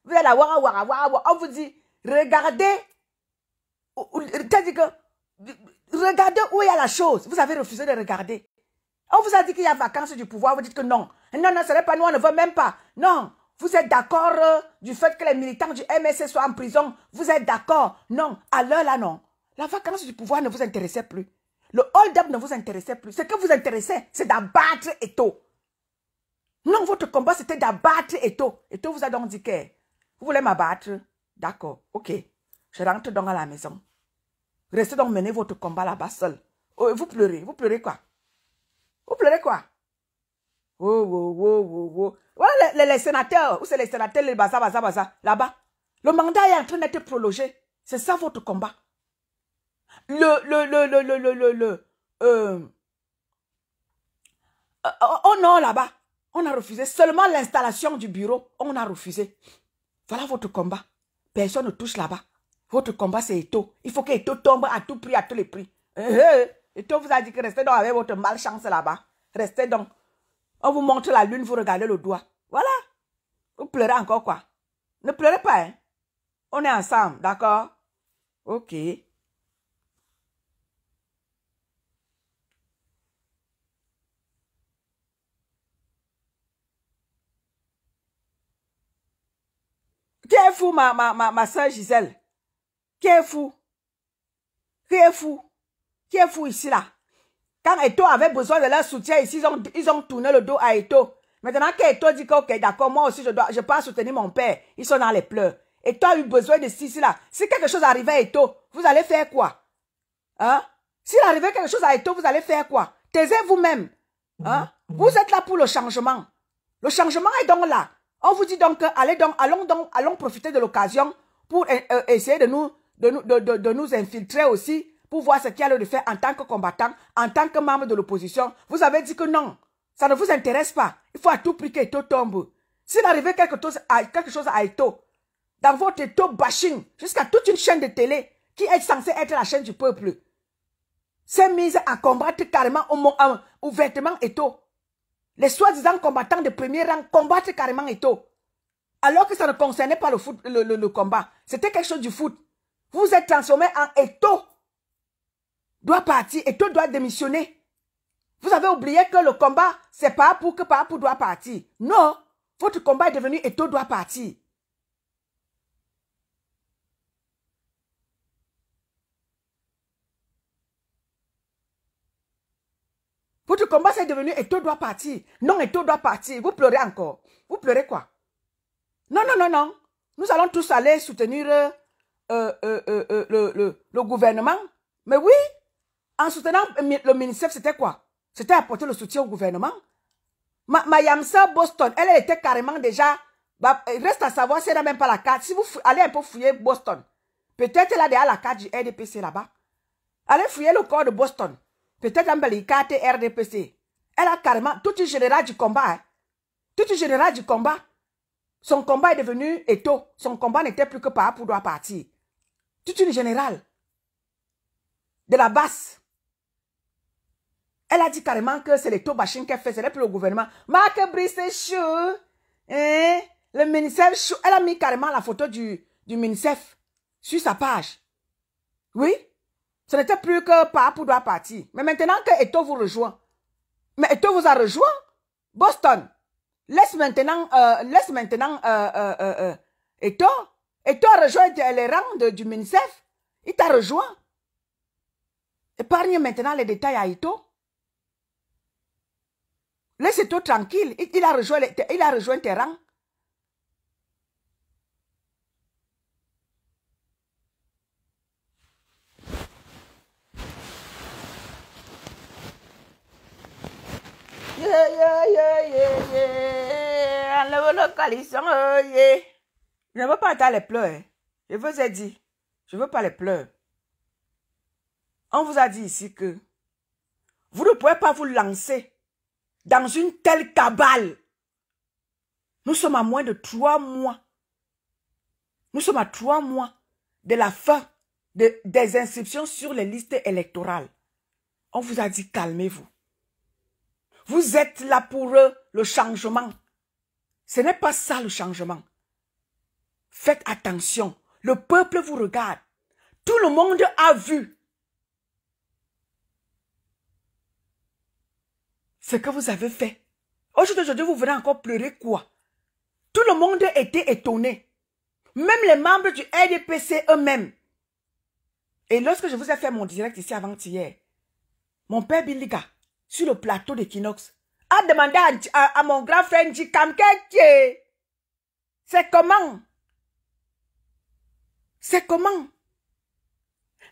A: Vous êtes là, on vous dit, regardez, regardez où il y a la chose. Vous avez refusé de regarder. On vous a dit qu'il y a vacance du pouvoir, vous dites que non. Non, non, ce n'est pas nous, on ne veut même pas. Non, vous êtes d'accord du fait que les militants du MSC soient en prison. Vous êtes d'accord. Non, à l'heure là, non. La vacance du pouvoir ne vous intéressait plus. Le hold-up ne vous intéressait plus. Ce que vous intéressait, c'est d'abattre Eto'o. Non, votre combat, c'était d'abattre Eto'o. Eto'o vous a donc dit que vous voulez m'abattre. D'accord, ok. Je rentre donc à la maison. Restez donc mener votre combat là-bas seul. Oh, vous pleurez quoi? Vous pleurez quoi? Oh, oh, oh, oh, oh. Voilà les sénateurs, ou c'est les sénateurs, les baza, là-bas. Le mandat est en train d'être prolongé. C'est ça votre combat. Oh non, là-bas, on a refusé. Seulement l'installation du bureau, on a refusé. Voilà votre combat. Personne ne touche là-bas. Votre combat, c'est Eto'o. Il faut que Eto'o tombe à tout prix, à tous les prix. Eto'o vous a dit que restez donc avec votre malchance là-bas. Restez donc. On vous montre la lune, vous regardez le doigt. Voilà. Vous pleurez encore quoi? Ne pleurez pas, hein. On est ensemble, d'accord? Ok. Qui est fou, ma soeur Gisèle? Qui est fou? Qui est fou? Qui est fou ici, là? Quand Eto'o avait besoin de leur soutien ici, ils ont tourné le dos à Eto'o. Maintenant que Eto'o dit que, ok, d'accord, moi aussi, je peux soutenir mon père. Ils sont dans les pleurs. Eto'o a eu besoin de ceci, là. Si quelque chose arrivait à Eto'o, vous allez faire quoi? Hein? S'il arrivait quelque chose à Eto'o, vous allez faire quoi? Taisez vous-même. Hein? Vous êtes là pour le changement. Le changement est donc là. On vous dit donc, allons profiter de l'occasion pour essayer de nous infiltrer aussi, pour voir ce qu'il y a lieu de faire en tant que combattant, en tant que membre de l'opposition. Vous avez dit que non, ça ne vous intéresse pas. Il faut à tout prix qu'Eto'o tombe. S'il arrivait quelque chose à Eto'o, dans votre Eto'o bashing, jusqu'à toute une chaîne de télé qui est censée être la chaîne du peuple, s'est mise à combattre carrément ouvertement Eto'o. Les soi-disant combattants de premier rang combattent carrément Eto'o. Alors que ça ne concernait pas le combat. C'était quelque chose du foot. Vous êtes transformé en Eto'o doit partir, Eto'o doit démissionner. Vous avez oublié que le combat, c'est pas pour que Papou doit partir. Non, votre combat est devenu Eto'o doit partir. Votre combat, c'est devenu Eto'o doit partir. Non, Eto'o doit partir. Vous pleurez encore. Vous pleurez quoi? Non, non, non, non. Nous allons tous aller soutenir le gouvernement. Mais oui, en soutenant le ministère, c'était quoi? C'était apporter le soutien au gouvernement. Yamsa Boston, elle était carrément déjà... il reste à savoir si elle n'a même pas la carte. Si vous allez un peu fouiller Boston, peut-être elle a déjà la carte du RDPC là-bas. Allez fouiller le corps de Boston. Peut-être elle a la carte RDPC. Elle a carrément... Toute une générale du combat. Hein. Toute une générale du combat. Son combat est devenu Eto'o. Son combat n'était plus que Papou doit partir. Toute une générale. De la basse. Elle a dit carrément que c'est l'Eto'o bashing qu'elle fait. Ce n'est plus le gouvernement. Marc Brice chou. Hein? Le ministère chou. Elle a mis carrément la photo du ministère sur sa page. Oui. Ce n'était plus que Papou doit partir. Mais maintenant que Eto'o vous rejoint. Mais Eto'o vous a rejoint. Boston. Laisse maintenant Eto'o. Eto'o a rejoint les rangs du ministère. Il t'a rejoint. Épargne maintenant les détails à Eto'o. Laisse Eto'o tranquille. Il a rejoint tes rangs. Enlève la coalition. Je ne veux pas entendre les pleurs. Je vous ai dit. Je ne veux pas les pleurs. On vous a dit ici que vous ne pouvez pas vous lancer dans une telle cabale. Nous sommes à moins de 3 mois. Nous sommes à 3 mois de la fin des inscriptions sur les listes électorales. On vous a dit calmez-vous. Vous êtes là pour le changement. Ce n'est pas ça le changement. Faites attention. Le peuple vous regarde. Tout le monde a vu ce que vous avez fait Aujourd'hui, vous venez encore pleurer quoi? Tout le monde était étonné. Même les membres du RDPC eux-mêmes. Et lorsque je vous ai fait mon direct ici avant-hier, mon père Biliga, sur le plateau de Kinox, a demandé à mon grand frère Njikam, c'est comment? C'est comment?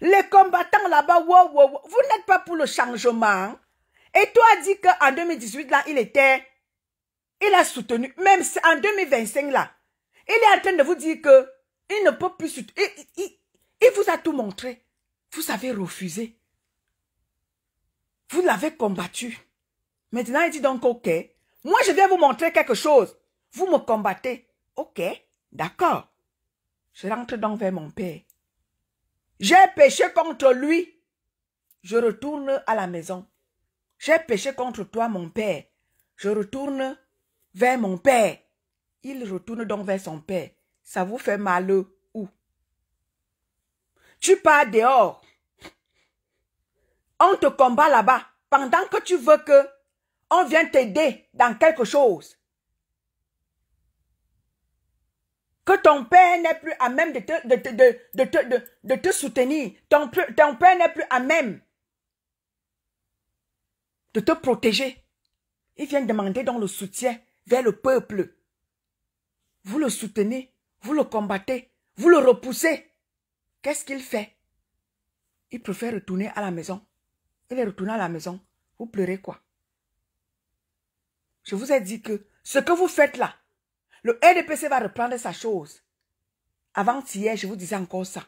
A: Les combattants là-bas, vous n'êtes pas pour le changement. Et toi as dit qu'en 2018, là, il a soutenu, même en 2025, là, il est en train de vous dire que il ne peut plus soutenir. Il vous a tout montré. Vous avez refusé. Vous l'avez combattu. Maintenant, il dit donc, ok, moi je viens vous montrer quelque chose. Vous me combattez. Ok, d'accord. Je rentre donc vers mon père. J'ai péché contre lui. Je retourne à la maison. J'ai péché contre toi, mon père. Je retourne vers mon père. Il retourne donc vers son père. Ça vous fait mal où? Tu pars dehors. On te combat là-bas. Pendant que tu veux que on vienne t'aider dans quelque chose. Que ton père n'est plus à même de te soutenir. Ton père n'est plus à même de te protéger. Il vient demander donc le soutien vers le peuple. Vous le soutenez, vous le combattez, vous le repoussez. Qu'est-ce qu'il fait? Il préfère retourner à la maison. Il est retourné à la maison. Vous pleurez quoi? Je vous ai dit que ce que vous faites là, le RDPC va reprendre sa chose. Avant-hier, je vous disais encore ça.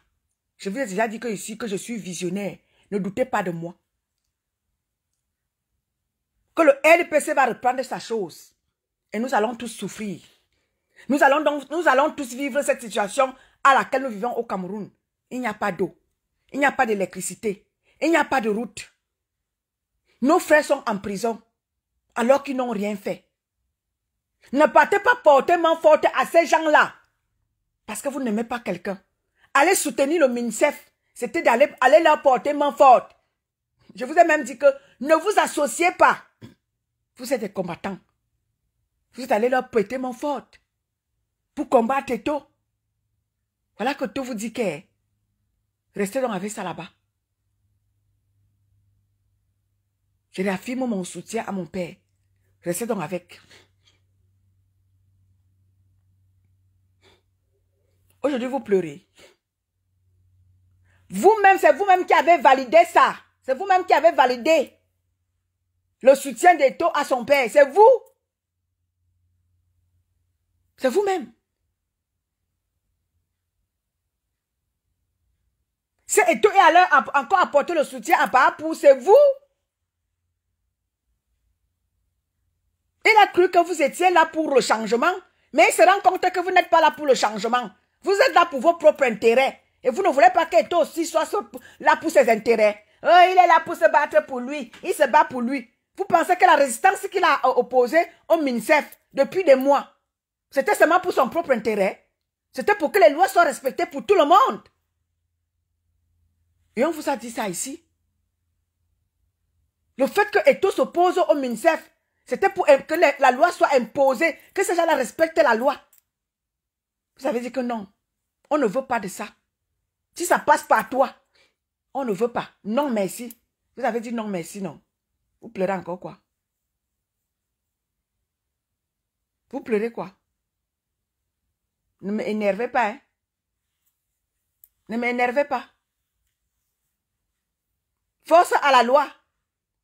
A: Je vous ai déjà dit que ici, que je suis visionnaire. Ne doutez pas de moi. Que le RDPC va reprendre sa chose. Et nous allons tous souffrir. Nous allons tous vivre cette situation à laquelle nous vivons au Cameroun. Il n'y a pas d'eau. Il n'y a pas d'électricité. Il n'y a pas de route. Nos frères sont en prison alors qu'ils n'ont rien fait. Ne partez pas porter main forte à ces gens-là parce que vous n'aimez pas quelqu'un. Allez soutenir le MINSEF. C'était d'aller leur porter main forte. Je vous ai même dit que ne vous associez pas. Vous êtes des combattants. Vous êtes allés leur prêter main forte pour combattre Eto. Voilà que tout vous dit que restez donc avec ça là-bas. Je réaffirme mon soutien à mon père. Restez donc avec. Aujourd'hui, vous pleurez. Vous-même, c'est vous-même qui avez validé ça. C'est vous-même qui avez validé le soutien d'Eto à son père. C'est vous. C'est vous-même. C'est Eto et alors encore apporter le soutien à Parapou, c'est vous. Il a cru que vous étiez là pour le changement, mais il se rend compte que vous n'êtes pas là pour le changement. Vous êtes là pour vos propres intérêts. Et vous ne voulez pas qu'Eto aussi soit là pour ses intérêts. Oh, il est là pour se battre pour lui. Il se bat pour lui. Vous pensez que la résistance qu'il a opposée au MINSEF depuis des mois, c'était seulement pour son propre intérêt? C'était pour que les lois soient respectées pour tout le monde. Et on vous a dit ça ici. Le fait que Eto s'oppose au MINSEF, c'était pour que la loi soit imposée, que ces gens-là respectent la loi. Vous avez dit que non. On ne veut pas de ça. Si ça passe par toi, on ne veut pas. Non, merci. Vous avez dit non, merci, non. Vous pleurez encore quoi? Vous pleurez quoi? Ne m'énervez pas, hein? Ne m'énervez pas. Force à la loi.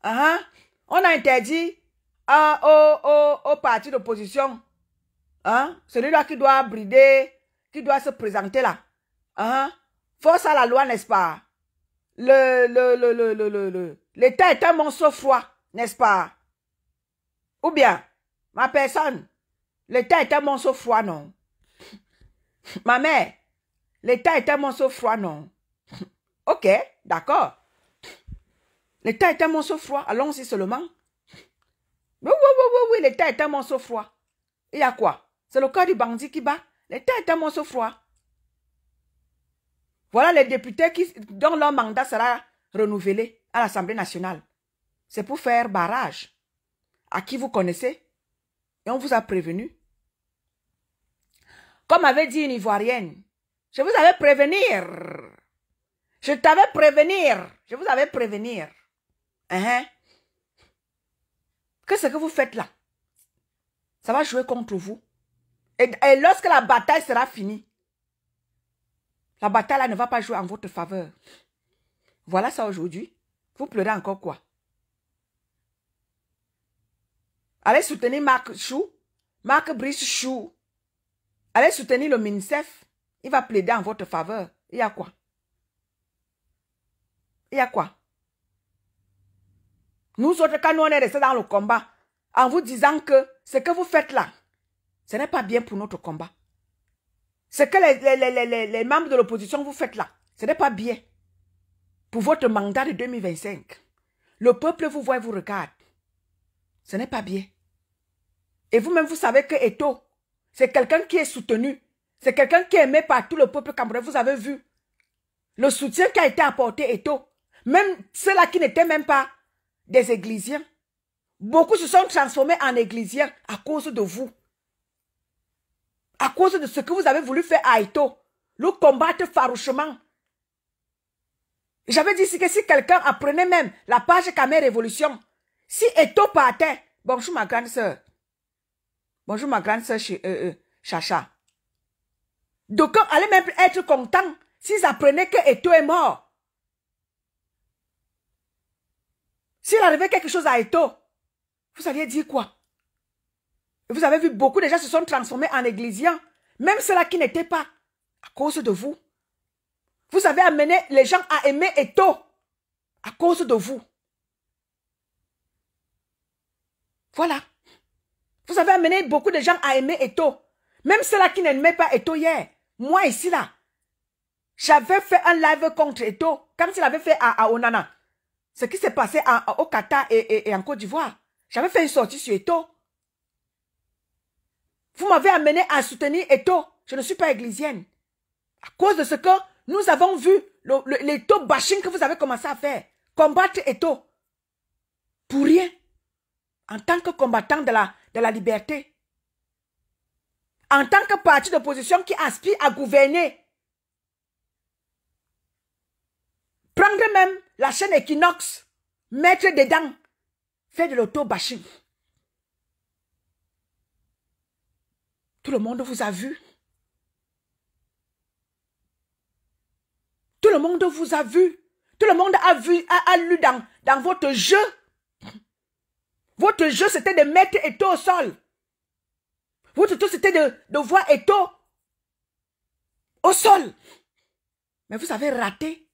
A: On a interdit au parti d'opposition, celui-là qui doit brider, qui doit se présenter là. Force à la loi, n'est-ce pas? L'État est un monstre froid, n'est-ce pas? Ou bien, ma personne, l'État est un monstre froid, non? Ma mère, l'État est un monstre froid, non? Ok, d'accord. L'État est un monstre froid, allons-y seulement. Oui, l'État est un monstre froid. Il y a quoi? C'est le cas du bandit qui bat. L'État est un monstre froid. Voilà les députés dont leur mandat sera renouvelé à l'Assemblée nationale. C'est pour faire barrage. À qui vous connaissez? Et on vous a prévenu. Comme avait dit une Ivoirienne, je vous avais prévenir. Je t'avais prévenir. Je vous avais prévenir. Qu'est-ce que vous faites là? Ça va jouer contre vous. Et lorsque la bataille sera finie, la bataille là ne va pas jouer en votre faveur. Voilà ça aujourd'hui. Vous pleurez encore quoi? Allez soutenir Marc Chou, Marc Brice Chou. Allez soutenir le MINSEF. Il va plaider en votre faveur. Il y a quoi? Il y a quoi? Nous autres, quand nous on est restés dans le combat, en vous disant que ce que vous faites là, ce n'est pas bien pour notre combat. Ce que les membres de l'opposition vous faites là, ce n'est pas bien pour votre mandat de 2025. Le peuple vous voit et vous regarde. Ce n'est pas bien. Et vous-même, vous savez que Eto, c'est quelqu'un qui est soutenu. C'est quelqu'un qui est aimé par tout le peuple camerounais. Vous avez vu le soutien qui a été apporté Eto. Même ceux-là qui n'étaient même pas des églisiens. Beaucoup se sont transformés en églisiens à cause de vous. À cause de ce que vous avez voulu faire à Eto. Le combattre farouchement. J'avais dit que si quelqu'un apprenait même la page Camé Révolution, si Eto partait, bonjour ma grande soeur. Bonjour ma grande soeur Chacha. Donc on allait même être content s'ils apprenaient que Eto est mort. S'il arrivait quelque chose à Eto, vous alliez dire quoi? Vous avez vu, beaucoup de gens se sont transformés en églisiens, même ceux-là qui n'étaient pas, à cause de vous. Vous avez amené les gens à aimer Eto, à cause de vous. Voilà. Vous avez amené beaucoup de gens à aimer Eto, même ceux-là qui n'aimaient pas Eto hier. Moi ici là, j'avais fait un live contre Eto, comme il avait fait à Onana. Ce qui s'est passé au Qatar et en Côte d'Ivoire. J'avais fait une sortie sur Eto. Vous m'avez amené à soutenir Eto. Je ne suis pas églisienne. À cause de ce que nous avons vu, l'Eto bashing que vous avez commencé à faire. Combattre Eto. Pour rien. En tant que combattant de la liberté. En tant que parti d'opposition qui aspire à gouverner. Prendre même la chaîne Equinox, mettre dedans, faire de l'auto-bashing. Tout le monde vous a vu. Tout le monde vous a vu. Tout le monde a vu, a lu dans votre jeu. Votre jeu, c'était de mettre Eto au sol. Votre jeu, c'était de voir Eto au sol. Mais vous avez raté.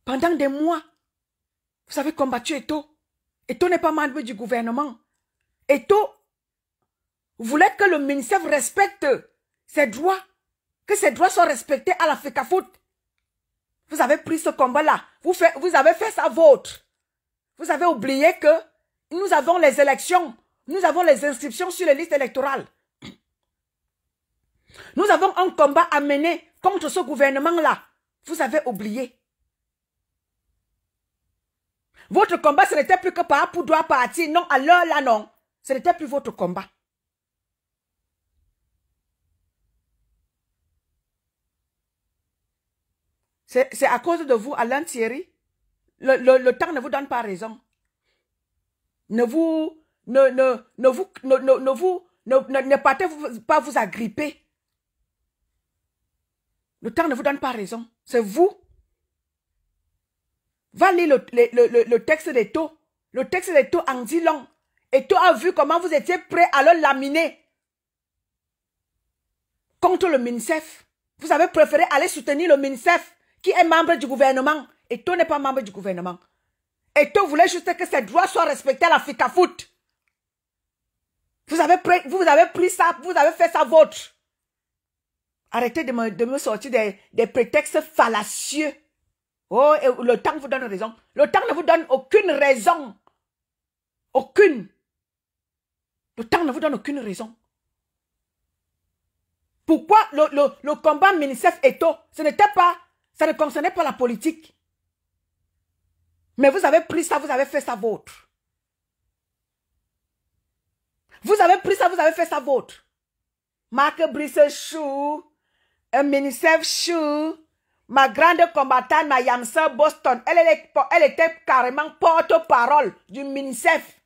A: Pendant des mois, vous avez combattu Eto. Eto n'est pas membre du gouvernement. Eto voulait que le ministère respecte ses droits. Que ses droits soient respectés à la FECAFOOT. Vous avez pris ce combat-là. Vous avez fait ça vôtre. Vous avez oublié que nous avons les élections. Nous avons les inscriptions sur les listes électorales. Nous avons un combat à mener contre ce gouvernement-là. Vous avez oublié. Votre combat, ce n'était plus que par pour droit partir. Non, à l'heure là, non. Ce n'était plus votre combat. C'est à cause de vous, Alain Thierry. Le temps ne vous donne pas raison. Ne partez pas vous agripper. Le temps ne vous donne pas raison. C'est vous. Va lire le texte d'Eto. Le texte d'Eto en dit long. Eto a vu comment vous étiez prêts à le laminer contre le MINSEF. Vous avez préféré aller soutenir le MINSEF qui est membre du gouvernement. Eto n'est pas membre du gouvernement. Eto voulait juste que ses droits soient respectés à la FECAFOOT. Vous avez pris ça, vous avez fait ça vôtre. Arrêtez de me sortir des prétextes fallacieux. Oh, et le temps vous donne raison. Le temps ne vous donne aucune raison. Aucune. Le temps ne vous donne aucune raison. Pourquoi le combat MINSEF-Eto, ça ne concernait pas la politique. Mais vous avez pris ça, vous avez fait ça vôtre. Vous avez pris ça, vous avez fait ça vôtre. Marc Brice Chou, Minicef Chou, ma grande combattante, ma Yamsa Boston, elle était carrément porte-parole du Minicef.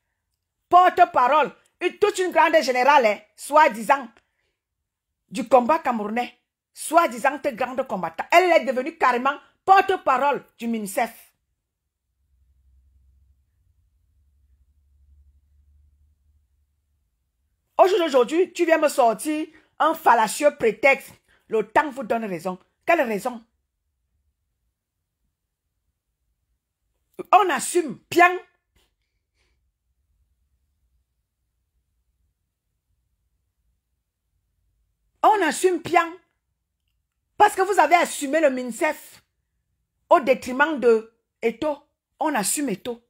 A: Porte-parole. Toute une grande générale, hein, soi-disant, du combat camerounais. Soi-disant grande combattante. Elle est devenue carrément porte-parole du Minicef. Aujourd'hui, tu viens me sortir un fallacieux prétexte. Le temps vous donne raison. Quelle raison? On assume bien. On assume bien. Parce que vous avez assumé le MINSEF au détriment de Eto. On assume Eto.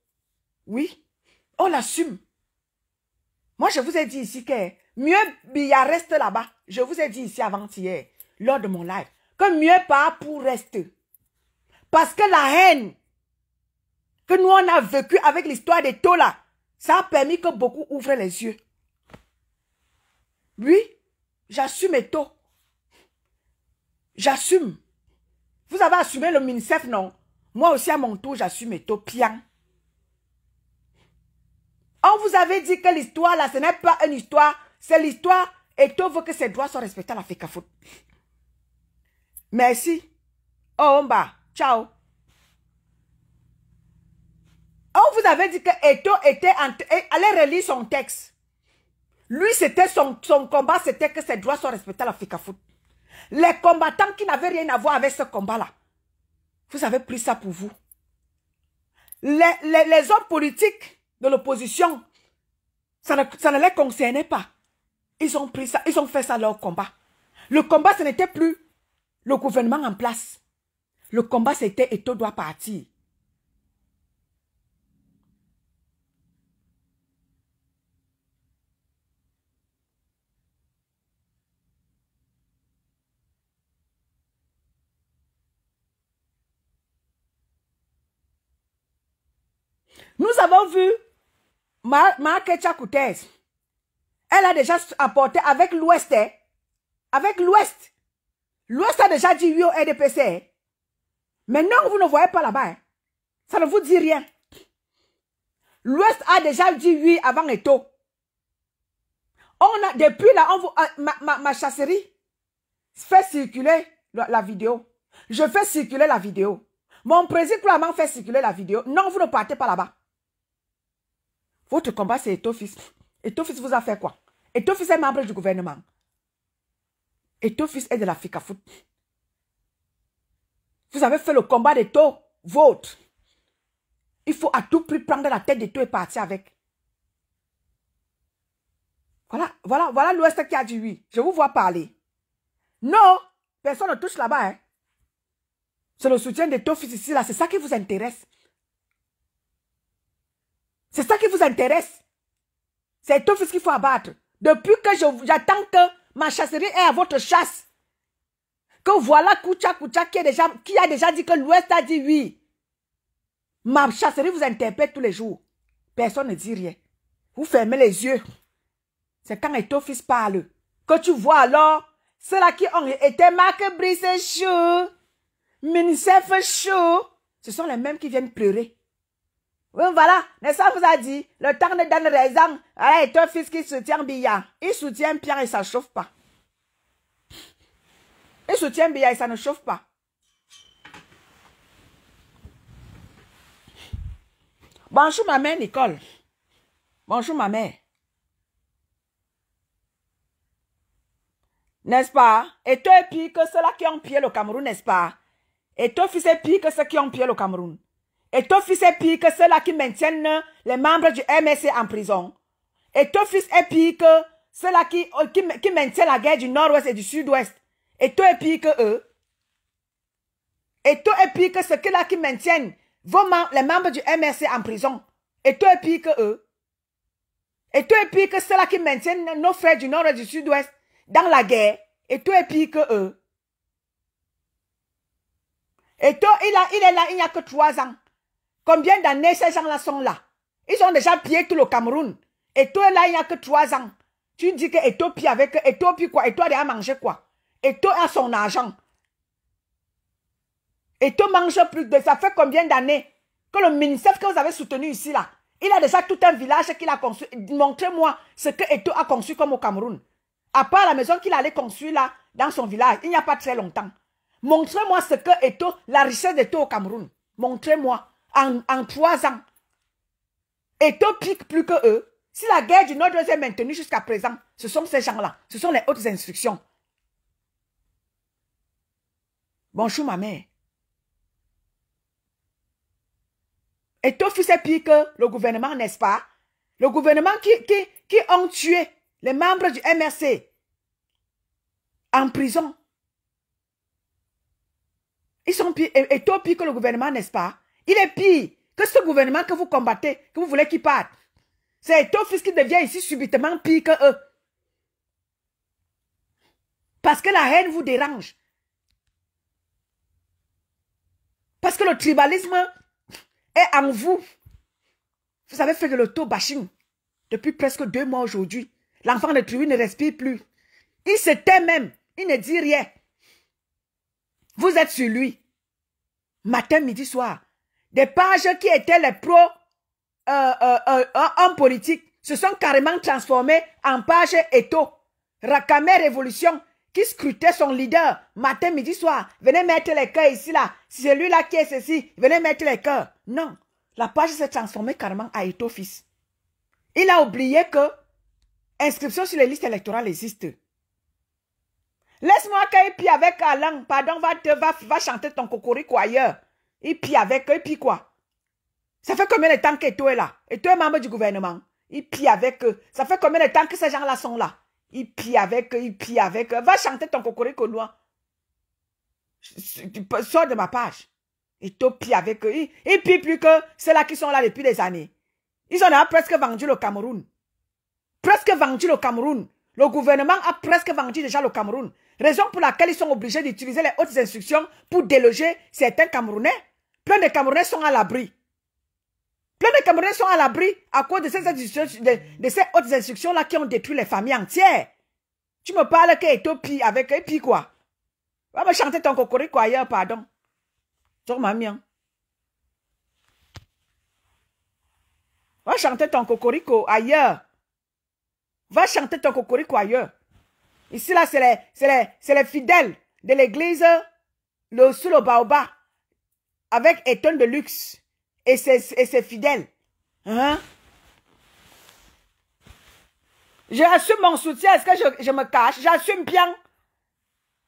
A: Oui, on l'assume. Moi, je vous ai dit ici que mieux Biya reste là-bas. Je vous ai dit ici avant-hier, lors de mon live, que mieux pas pour rester. Parce que la haine que nous on a vécu avec l'histoire d'Eto là, ça a permis que beaucoup ouvrent les yeux. Oui, j'assume Eto. J'assume. Vous avez assumé le MINSEF, non? Moi aussi, à mon tour, j'assume Eto Pian. On vous avait dit que l'histoire, là, ce n'est pas une histoire. C'est l'histoire. Eto veut que ses droits soient respectés à la FECAFOOT. Merci. Oh, Omba. Ciao. On vous avait dit que Eto était... Allez relire son texte. Lui, c'était son combat, c'était que ses droits soient respectés à la FECAFOOT. Les combattants qui n'avaient rien à voir avec ce combat-là, vous avez pris ça pour vous. Les hommes politiques de l'opposition, ça ne les concernait pas. Ils ont pris ça, ils ont fait ça leur combat. Le combat, ce n'était plus le gouvernement en place. Le combat, c'était Eto doit partir. Nous avons vu Marc Koutez. Elle a déjà apporté avec l'Ouest. Avec l'Ouest. L'Ouest a déjà dit oui au RDPC. Mais non, vous ne voyez pas là-bas. Ça ne vous dit rien. L'Ouest a déjà dit oui avant Eto. Depuis là, ma chasserie fait circuler la vidéo. Je fais circuler la vidéo. Mon président fait circuler la vidéo. Non, vous ne partez pas là-bas. Votre combat, c'est Eto Fils. Eto Fils vous a fait quoi? Eto Fils est membre du gouvernement. Eto Fils est de la FECAFOOT. Vous avez fait le combat d'Eto, vôtre. Il faut à tout prix prendre la tête d'Eto et partir avec. Voilà l'Ouest qui a dit oui. Je vous vois parler. Non, personne ne touche là-bas. Hein. C'est le soutien d'Eto Fils ici, là. C'est ça qui vous intéresse. C'est ça qui vous intéresse. C'est Eto Fils qu'il faut abattre. Depuis que j'attends que ma chasserie est à votre chasse. Que voilà Koucha qui a déjà dit que l'Ouest a dit oui. Ma chasserie vous interpelle tous les jours. Personne ne dit rien. Vous fermez les yeux. C'est quand Eto Fils parle que tu vois alors ceux-là qui ont été Marc Brice Chou, Minicef Chou, ce sont les mêmes qui viennent pleurer. Oui, voilà, Nessa vous a dit, le temps ne donne raison. Alors, Eto Fils qui soutient Biya. Il soutient Pierre et ça ne chauffe pas. Il soutient Biya et ça ne chauffe pas. Bonjour ma mère Nicole. Bonjour ma mère. N'est-ce pas? Eto est pire que ceux-là qui ont pillé le Cameroun, n'est-ce pas? Eto Fils est pire que ceux qui ont pillé le Cameroun. Eto Fils est pire que ceux-là qui maintiennent les membres du MSC en prison. Eto Fils est pire que ceux-là qui maintiennent la guerre du Nord-Ouest et du Sud-Ouest. Eto est pire que eux. Eto est pire que ceux-là qui maintiennent les membres du MSC en prison. Eto est pire que eux. Eto est pire que ceux-là qui maintiennent nos frères du Nord et du Sud-Ouest dans la guerre. Eto est pire que eux. Eto, il est là, il n'y a que 3 ans. Combien d'années ces gens-là sont là? Ils ont déjà pillé tout le Cameroun. Eto est là, il n'y a que 3 ans. Tu dis que Eto pille avec Eto puis quoi? Eto a mangé quoi? Eto a son argent. Eto mange plus de... Ça fait combien d'années que le ministère que vous avez soutenu ici, là, il a déjà tout un village qu'il a construit. Montrez-moi ce que Eto a construit comme au Cameroun. À part la maison qu'il allait construire là, dans son village, il n'y a pas très longtemps. Montrez-moi ce que Eto, la richesse d'Eto au Cameroun. Montrez-moi. En 3 ans. Eto pique plus que eux. Si la guerre du Nord est maintenue jusqu'à présent, ce sont ces gens-là. Ce sont les hautes instructions. Bonjour ma mère. Eto fils est pire que le gouvernement, n'est-ce pas? Le gouvernement qui ont tué les membres du MRC en prison. Ils sont pires. Eto pire que le gouvernement, n'est-ce pas? Il est pire que ce gouvernement que vous combattez, que vous voulez qu'il parte. C'est Eto fils qui devient ici subitement pire que eux. Parce que la haine vous dérange. Parce que le tribalisme est en vous. Vous avez fait de l'auto-bashing depuis presque 2 mois aujourd'hui. L'enfant de tribu ne respire plus. Il se tait même. Il ne dit rien. Vous êtes sur lui. Matin, midi, soir. Des pages qui étaient les hommes politiques se sont carrément transformées en pages Eto. Rakame Révolution qui scrutait son leader matin, midi, soir. Venez mettre les cœurs ici, là. C'est celui-là qui est ceci. Venez mettre les cœurs. Non. La page s'est transformée carrément à Eto fils. Il a oublié que inscription sur les listes électorales existe. Laisse-moi qu'il pille avec Alain. Pardon, va chanter ton cocorico ailleurs. Il pille avec eux, et puis quoi? Ça fait combien de temps qu'Eto est là? Eto est membre du gouvernement. Il pille avec eux. Ça fait combien de temps que ces gens-là sont là? Il pille avec eux, il pille avec eux. Va chanter ton cocorico noir. Sors de ma page. Eto pille avec eux. Il pille plus que ceux-là qui sont là depuis des années. Ils ont presque vendu le Cameroun. Presque vendu le Cameroun. Le gouvernement a presque vendu déjà le Cameroun. Raison pour laquelle ils sont obligés d'utiliser les hautes instructions pour déloger certains Camerounais. Plein de Camerounais sont à l'abri. Plein de Camerounais sont à l'abri à cause de ces hautes instructions-là qui ont détruit les familles entières. Tu me parles qu'Eto pille avec eux, puis quoi? Va me chanter ton cocorico ailleurs, pardon. Sur ma mienne. Va chanter ton cocorico ailleurs. Va chanter ton cocorico ailleurs. Ici, là, c'est les fidèles de l'église sous le baobab avec un tonne de luxe et ses fidèles. Hein? J'assume mon soutien. Est-ce que je me cache? J'assume bien.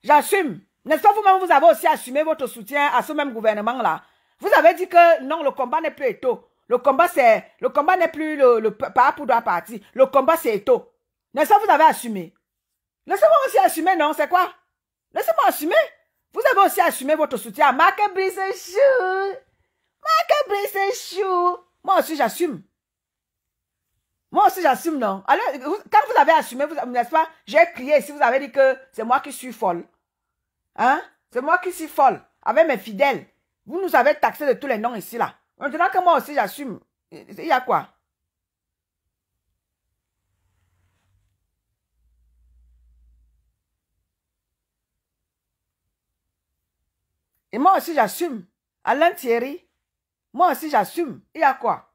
A: J'assume. N'est-ce pas vous-même, vous avez aussi assumé votre soutien à ce même gouvernement-là? Vous avez dit que non, le combat n'est plus Eto. Le combat n'est plus le Parapoudra Parti. Le combat, c'est Eto. N'est-ce pas, vous avez assumé? Laissez-moi aussi assumer, non? C'est quoi? Laissez-moi assumer. Vous avez aussi assumé votre soutien à Marc Brissechou. Marc Brissechou. Moi aussi, j'assume. Moi aussi, j'assume, non? Alors, quand vous avez assumé, n'est-ce pas? J'ai crié ici, vous avez dit que c'est moi qui suis folle. Hein? C'est moi qui suis folle. Avec mes fidèles. Vous nous avez taxé de tous les noms ici, là. Maintenant que moi aussi, j'assume. Il y a quoi? Et moi aussi, j'assume. Alain Thierry, moi aussi, j'assume. Il y a quoi?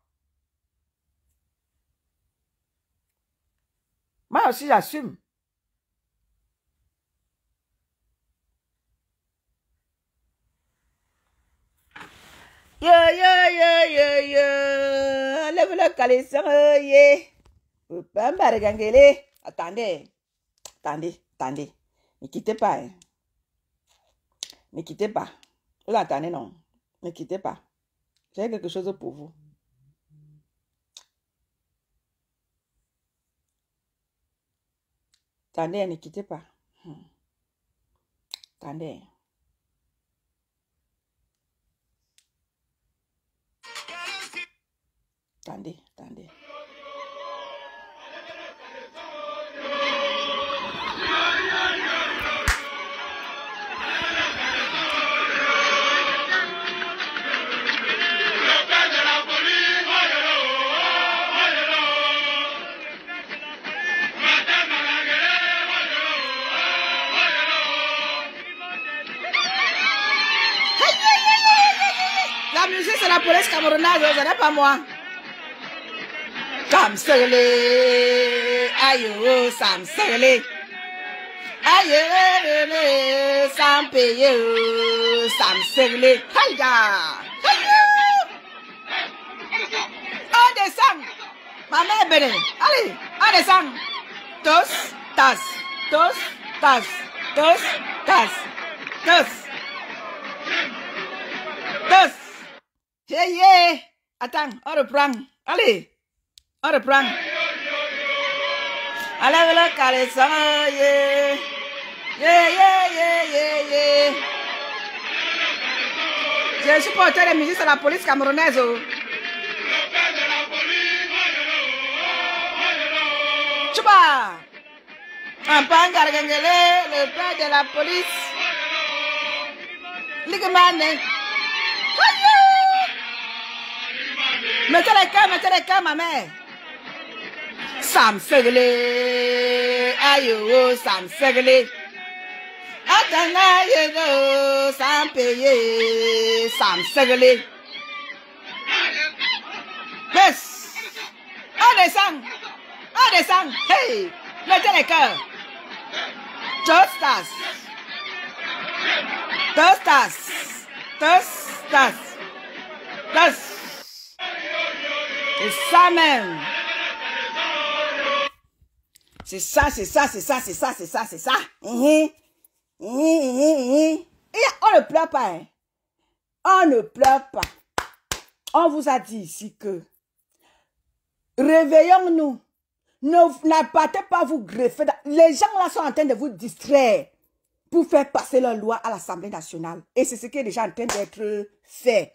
A: Moi aussi, j'assume. Yo, yo, yo, yo, yo. Lève le caleçon, yeah. Attendez. Attendez. Ne quittez pas. Hein. Ne quittez pas. Vous attendez, non? Ne quittez pas. J'ai quelque chose pour vous. Attendez, ne quittez pas. Attendez. Attendez. la police camerounaise, ce n'est pas moi. Sam Seglé, aïe, Sam Seglé. Aïe, sans payer, Sam Seglé. Aïe, on descend. Ma mère bénie. Allez, on descend. Tous, tas, tous, tas, tous, tas, tous. Tous. Yeah. Attends, on reprend. Allez, on reprend. Allez, le caleçon, yeah. Yeah. Je suis porteur de musique, c'est la police camerounaise. Chuba! Un pangargangele, le père de la police. Ligamane. Mettez les cœurs, ma mère. Sam Seglé. Aïe, Sam Seglé. Attends, sans payer, Sam Seglé. Yes. On descend. Hey, mettez les cœurs. Tostas. C'est ça même. C'est ça. Et on ne pleure pas. Hein. On ne pleure pas. On vous a dit ici que réveillons-nous. N'appâtez pas vous greffer. Les gens là sont en train de vous distraire pour faire passer leur loi à l'Assemblée nationale. Et c'est ce qui est déjà en train d'être fait.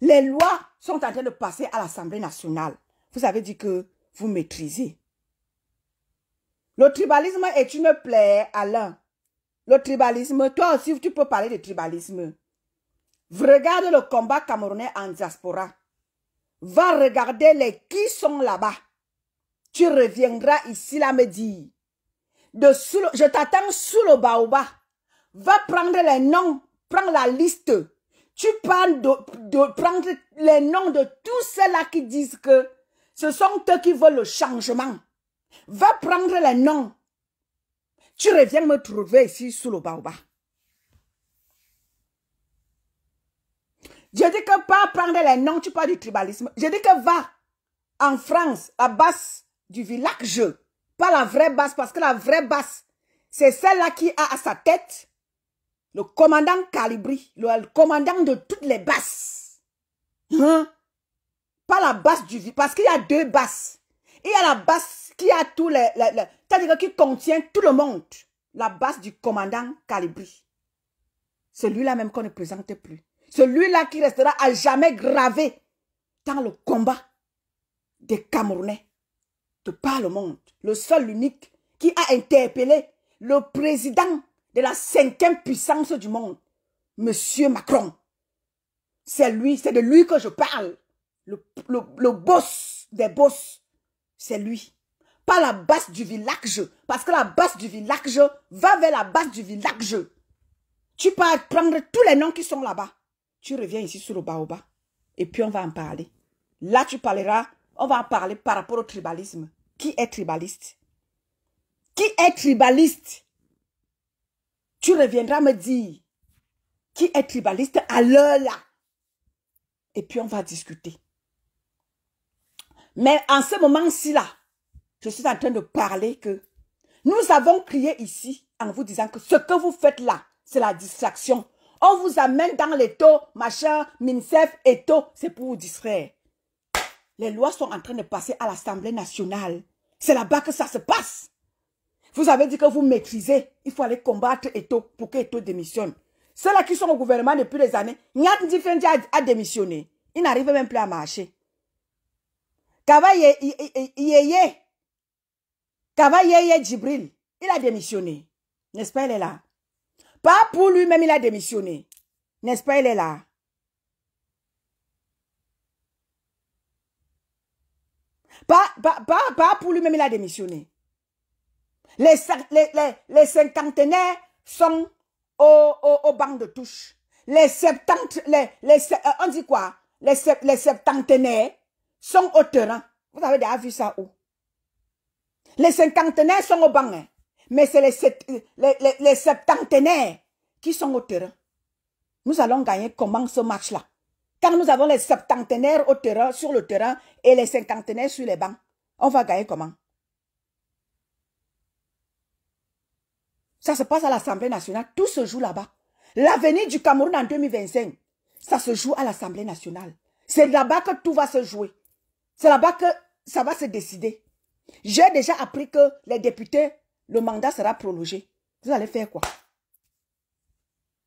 A: Les lois sont en train de passer à l'Assemblée nationale. Vous avez dit que vous maîtrisez. Le tribalisme est une plaie, Alain. Le tribalisme, toi aussi tu peux parler de tribalisme. Regarde le combat camerounais en diaspora. Va regarder les qui sont là-bas. Tu reviendras ici là me dire. Je t'attends sous le baobab. Va prendre les noms, prends la liste. Tu parles de prendre les noms de tous ceux-là qui disent que ce sont eux qui veulent le changement. Va prendre les noms. Tu reviens me trouver ici sous le baobab. Je dis que pas prendre les noms, tu parles du tribalisme. Je dis que va en France, la basse du village, pas la vraie basse, parce que la vraie basse, c'est celle-là qui a à sa tête le commandant Calibri, le commandant de toutes les basses. Hein? Pas la basse du village, parce qu'il y a deux basses. Il y a la basse qui a tous les c'est-à-dire qui contient tout le monde. La basse du commandant Calibri. Celui-là même qu'on ne présente plus. Celui-là qui restera à jamais gravé dans le combat des Camerounais de par le monde. Le seul, l'unique qui a interpellé le président de la 5e puissance du monde, Monsieur Macron. C'est lui, c'est de lui que je parle. Le boss des boss, c'est lui. Pas la base du village, parce que la base du village va vers la base du village. Tu peux prendre tous les noms qui sont là-bas. Tu reviens ici sur le baobab et puis on va en parler. Là, tu parleras, on va en parler par rapport au tribalisme. Qui est tribaliste? Qui est tribaliste? Tu reviendras me dire qui est tribaliste à l'heure là. Et puis on va discuter. Mais en ce moment-ci là, je suis en train de parler que nous avons crié ici en vous disant que ce que vous faites là, c'est la distraction. On vous amène dans les taux, machin, MINSEF et taux, c'est pour vous distraire. Les lois sont en train de passer à l'Assemblée nationale. C'est là-bas que ça se passe. Vous avez dit que vous maîtrisez. Il faut aller combattre Eto pour que Eto démissionne. Ceux-là qui sont au gouvernement depuis des années, Nyat Ndifendi a démissionné. Il n'arrive même plus à marcher. Kavaye Djibril, il a démissionné. N'est-ce pas, il est là? Pas pour lui-même, il a démissionné. N'est-ce pas, il est là? Pas pour lui-même, il a démissionné. Les cinquantenaires sont au banc de touche. Les 70, on dit quoi? les septantenaires sont au terrain. Vous avez déjà vu ça où? Les cinquantenaires sont au banc, hein. Mais c'est les septantenaires qui sont au terrain. Nous allons gagner comment ce match-là? Quand nous avons les septantenaires au terrain, sur le terrain et les cinquantenaires sur les bancs, on va gagner comment? Ça se passe à l'Assemblée nationale. Tout se joue là-bas. L'avenir du Cameroun en 2025, ça se joue à l'Assemblée nationale. C'est là-bas que tout va se jouer. C'est là-bas que ça va se décider. J'ai déjà appris que les députés, le mandat sera prolongé. Vous allez faire quoi?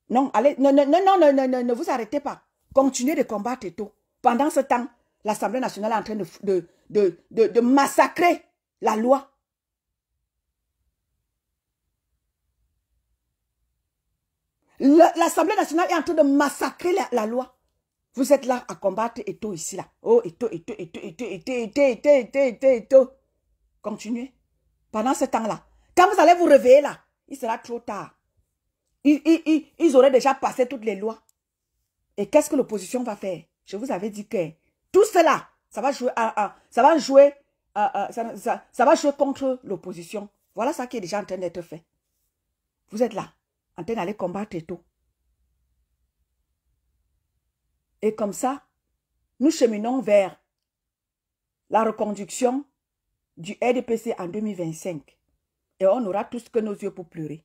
A: Non, allez, ne vous arrêtez pas. Continuez de combattre et tout. Pendant ce temps, l'Assemblée nationale est en train de massacrer la loi. L'Assemblée nationale est en train de massacrer la loi. Vous êtes là à combattre et tout ici là. Oh, et tout. Continuez. Pendant ce temps-là, quand vous allez vous réveiller là, il sera trop tard. Ils auraient déjà passé toutes les lois. Et qu'est-ce que l'opposition va faire? Je vous avais dit que tout cela, ça va jouer contre l'opposition. Voilà ça qui est déjà en train d'être fait. Vous êtes là, en train d'aller combattre et tout. Et comme ça, nous cheminons vers la reconduction du RDPC en 2025. Et on aura tous que nos yeux pour pleurer.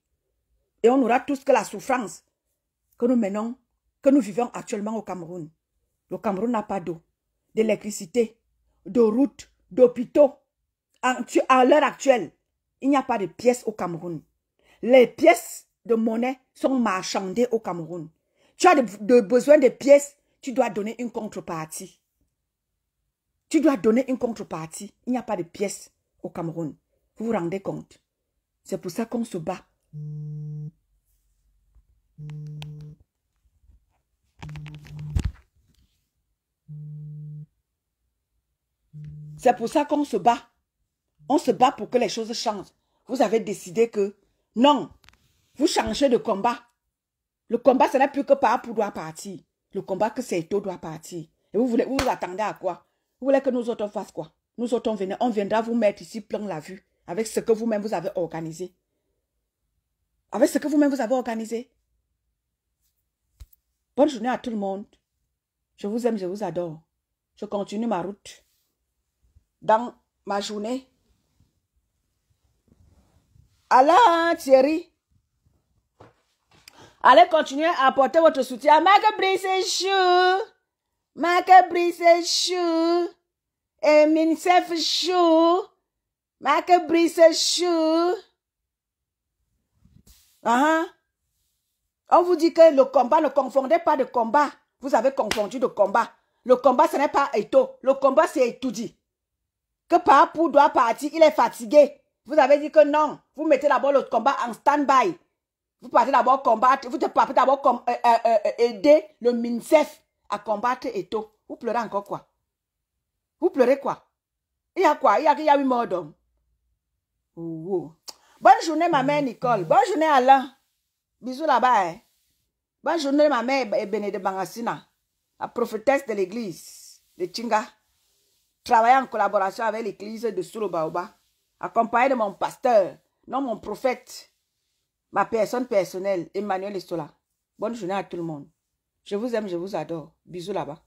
A: Et on aura tous que la souffrance que nous menons, que nous vivons actuellement au Cameroun. Le Cameroun n'a pas d'eau, d'électricité, de routes, d'hôpitaux. À l'heure actuelle, il n'y a pas de pièces au Cameroun. Les pièces de monnaie sont marchandées au Cameroun. Tu as besoin de pièces, tu dois donner une contrepartie. Tu dois donner une contrepartie. Il n'y a pas de pièces au Cameroun. Vous vous rendez compte? C'est pour ça qu'on se bat. C'est pour ça qu'on se bat. On se bat pour que les choses changent. Vous avez décidé que non, vous changez de combat. Le combat, ce n'est plus que Paapou doit partir. Le combat que Seito doit partir. Et vous attendez à quoi? Vous voulez que nous autres fassent quoi? Nous autres, on viendra vous mettre ici plein la vue avec ce que vous-même vous avez organisé. Avec ce que vous-même vous avez organisé. Bonne journée à tout le monde. Je vous aime, je vous adore. Je continue ma route. Dans ma journée. Allah, Thierry. Allez continuer à apporter votre soutien. Macabri, c'est chou. Macabri, c'est chou. Et Minsef chou. Macabri, c'est chou. On vous dit que le combat, ne confondez pas de combat. Vous avez confondu de combat. Le combat, ce n'est pas Eto. Le combat, c'est Etoudi. Que Paapou doit partir, il est fatigué. Vous avez dit que non. Vous mettez d'abord le combat en stand-by. Vous partez d'abord combattre. Vous partez d'abord aider le MINSEF à combattre Eto. Vous pleurez encore quoi? Vous pleurez quoi? Il y a quoi? Il y a 8 morts d'hommes. Oh. Bonne journée, ma mère Nicole. Bonne journée, Alain. Bisous là-bas. Hein. Bonne journée, ma mère Bénédé Bangassina, la prophétesse de l'église de Tchinga. Travailler en collaboration avec l'église de Solo Baoba. Accompagné de mon pasteur, non mon prophète, ma personne personnelle, Emmanuel Estola. Bonne journée à tout le monde. Je vous aime, je vous adore. Bisous là-bas.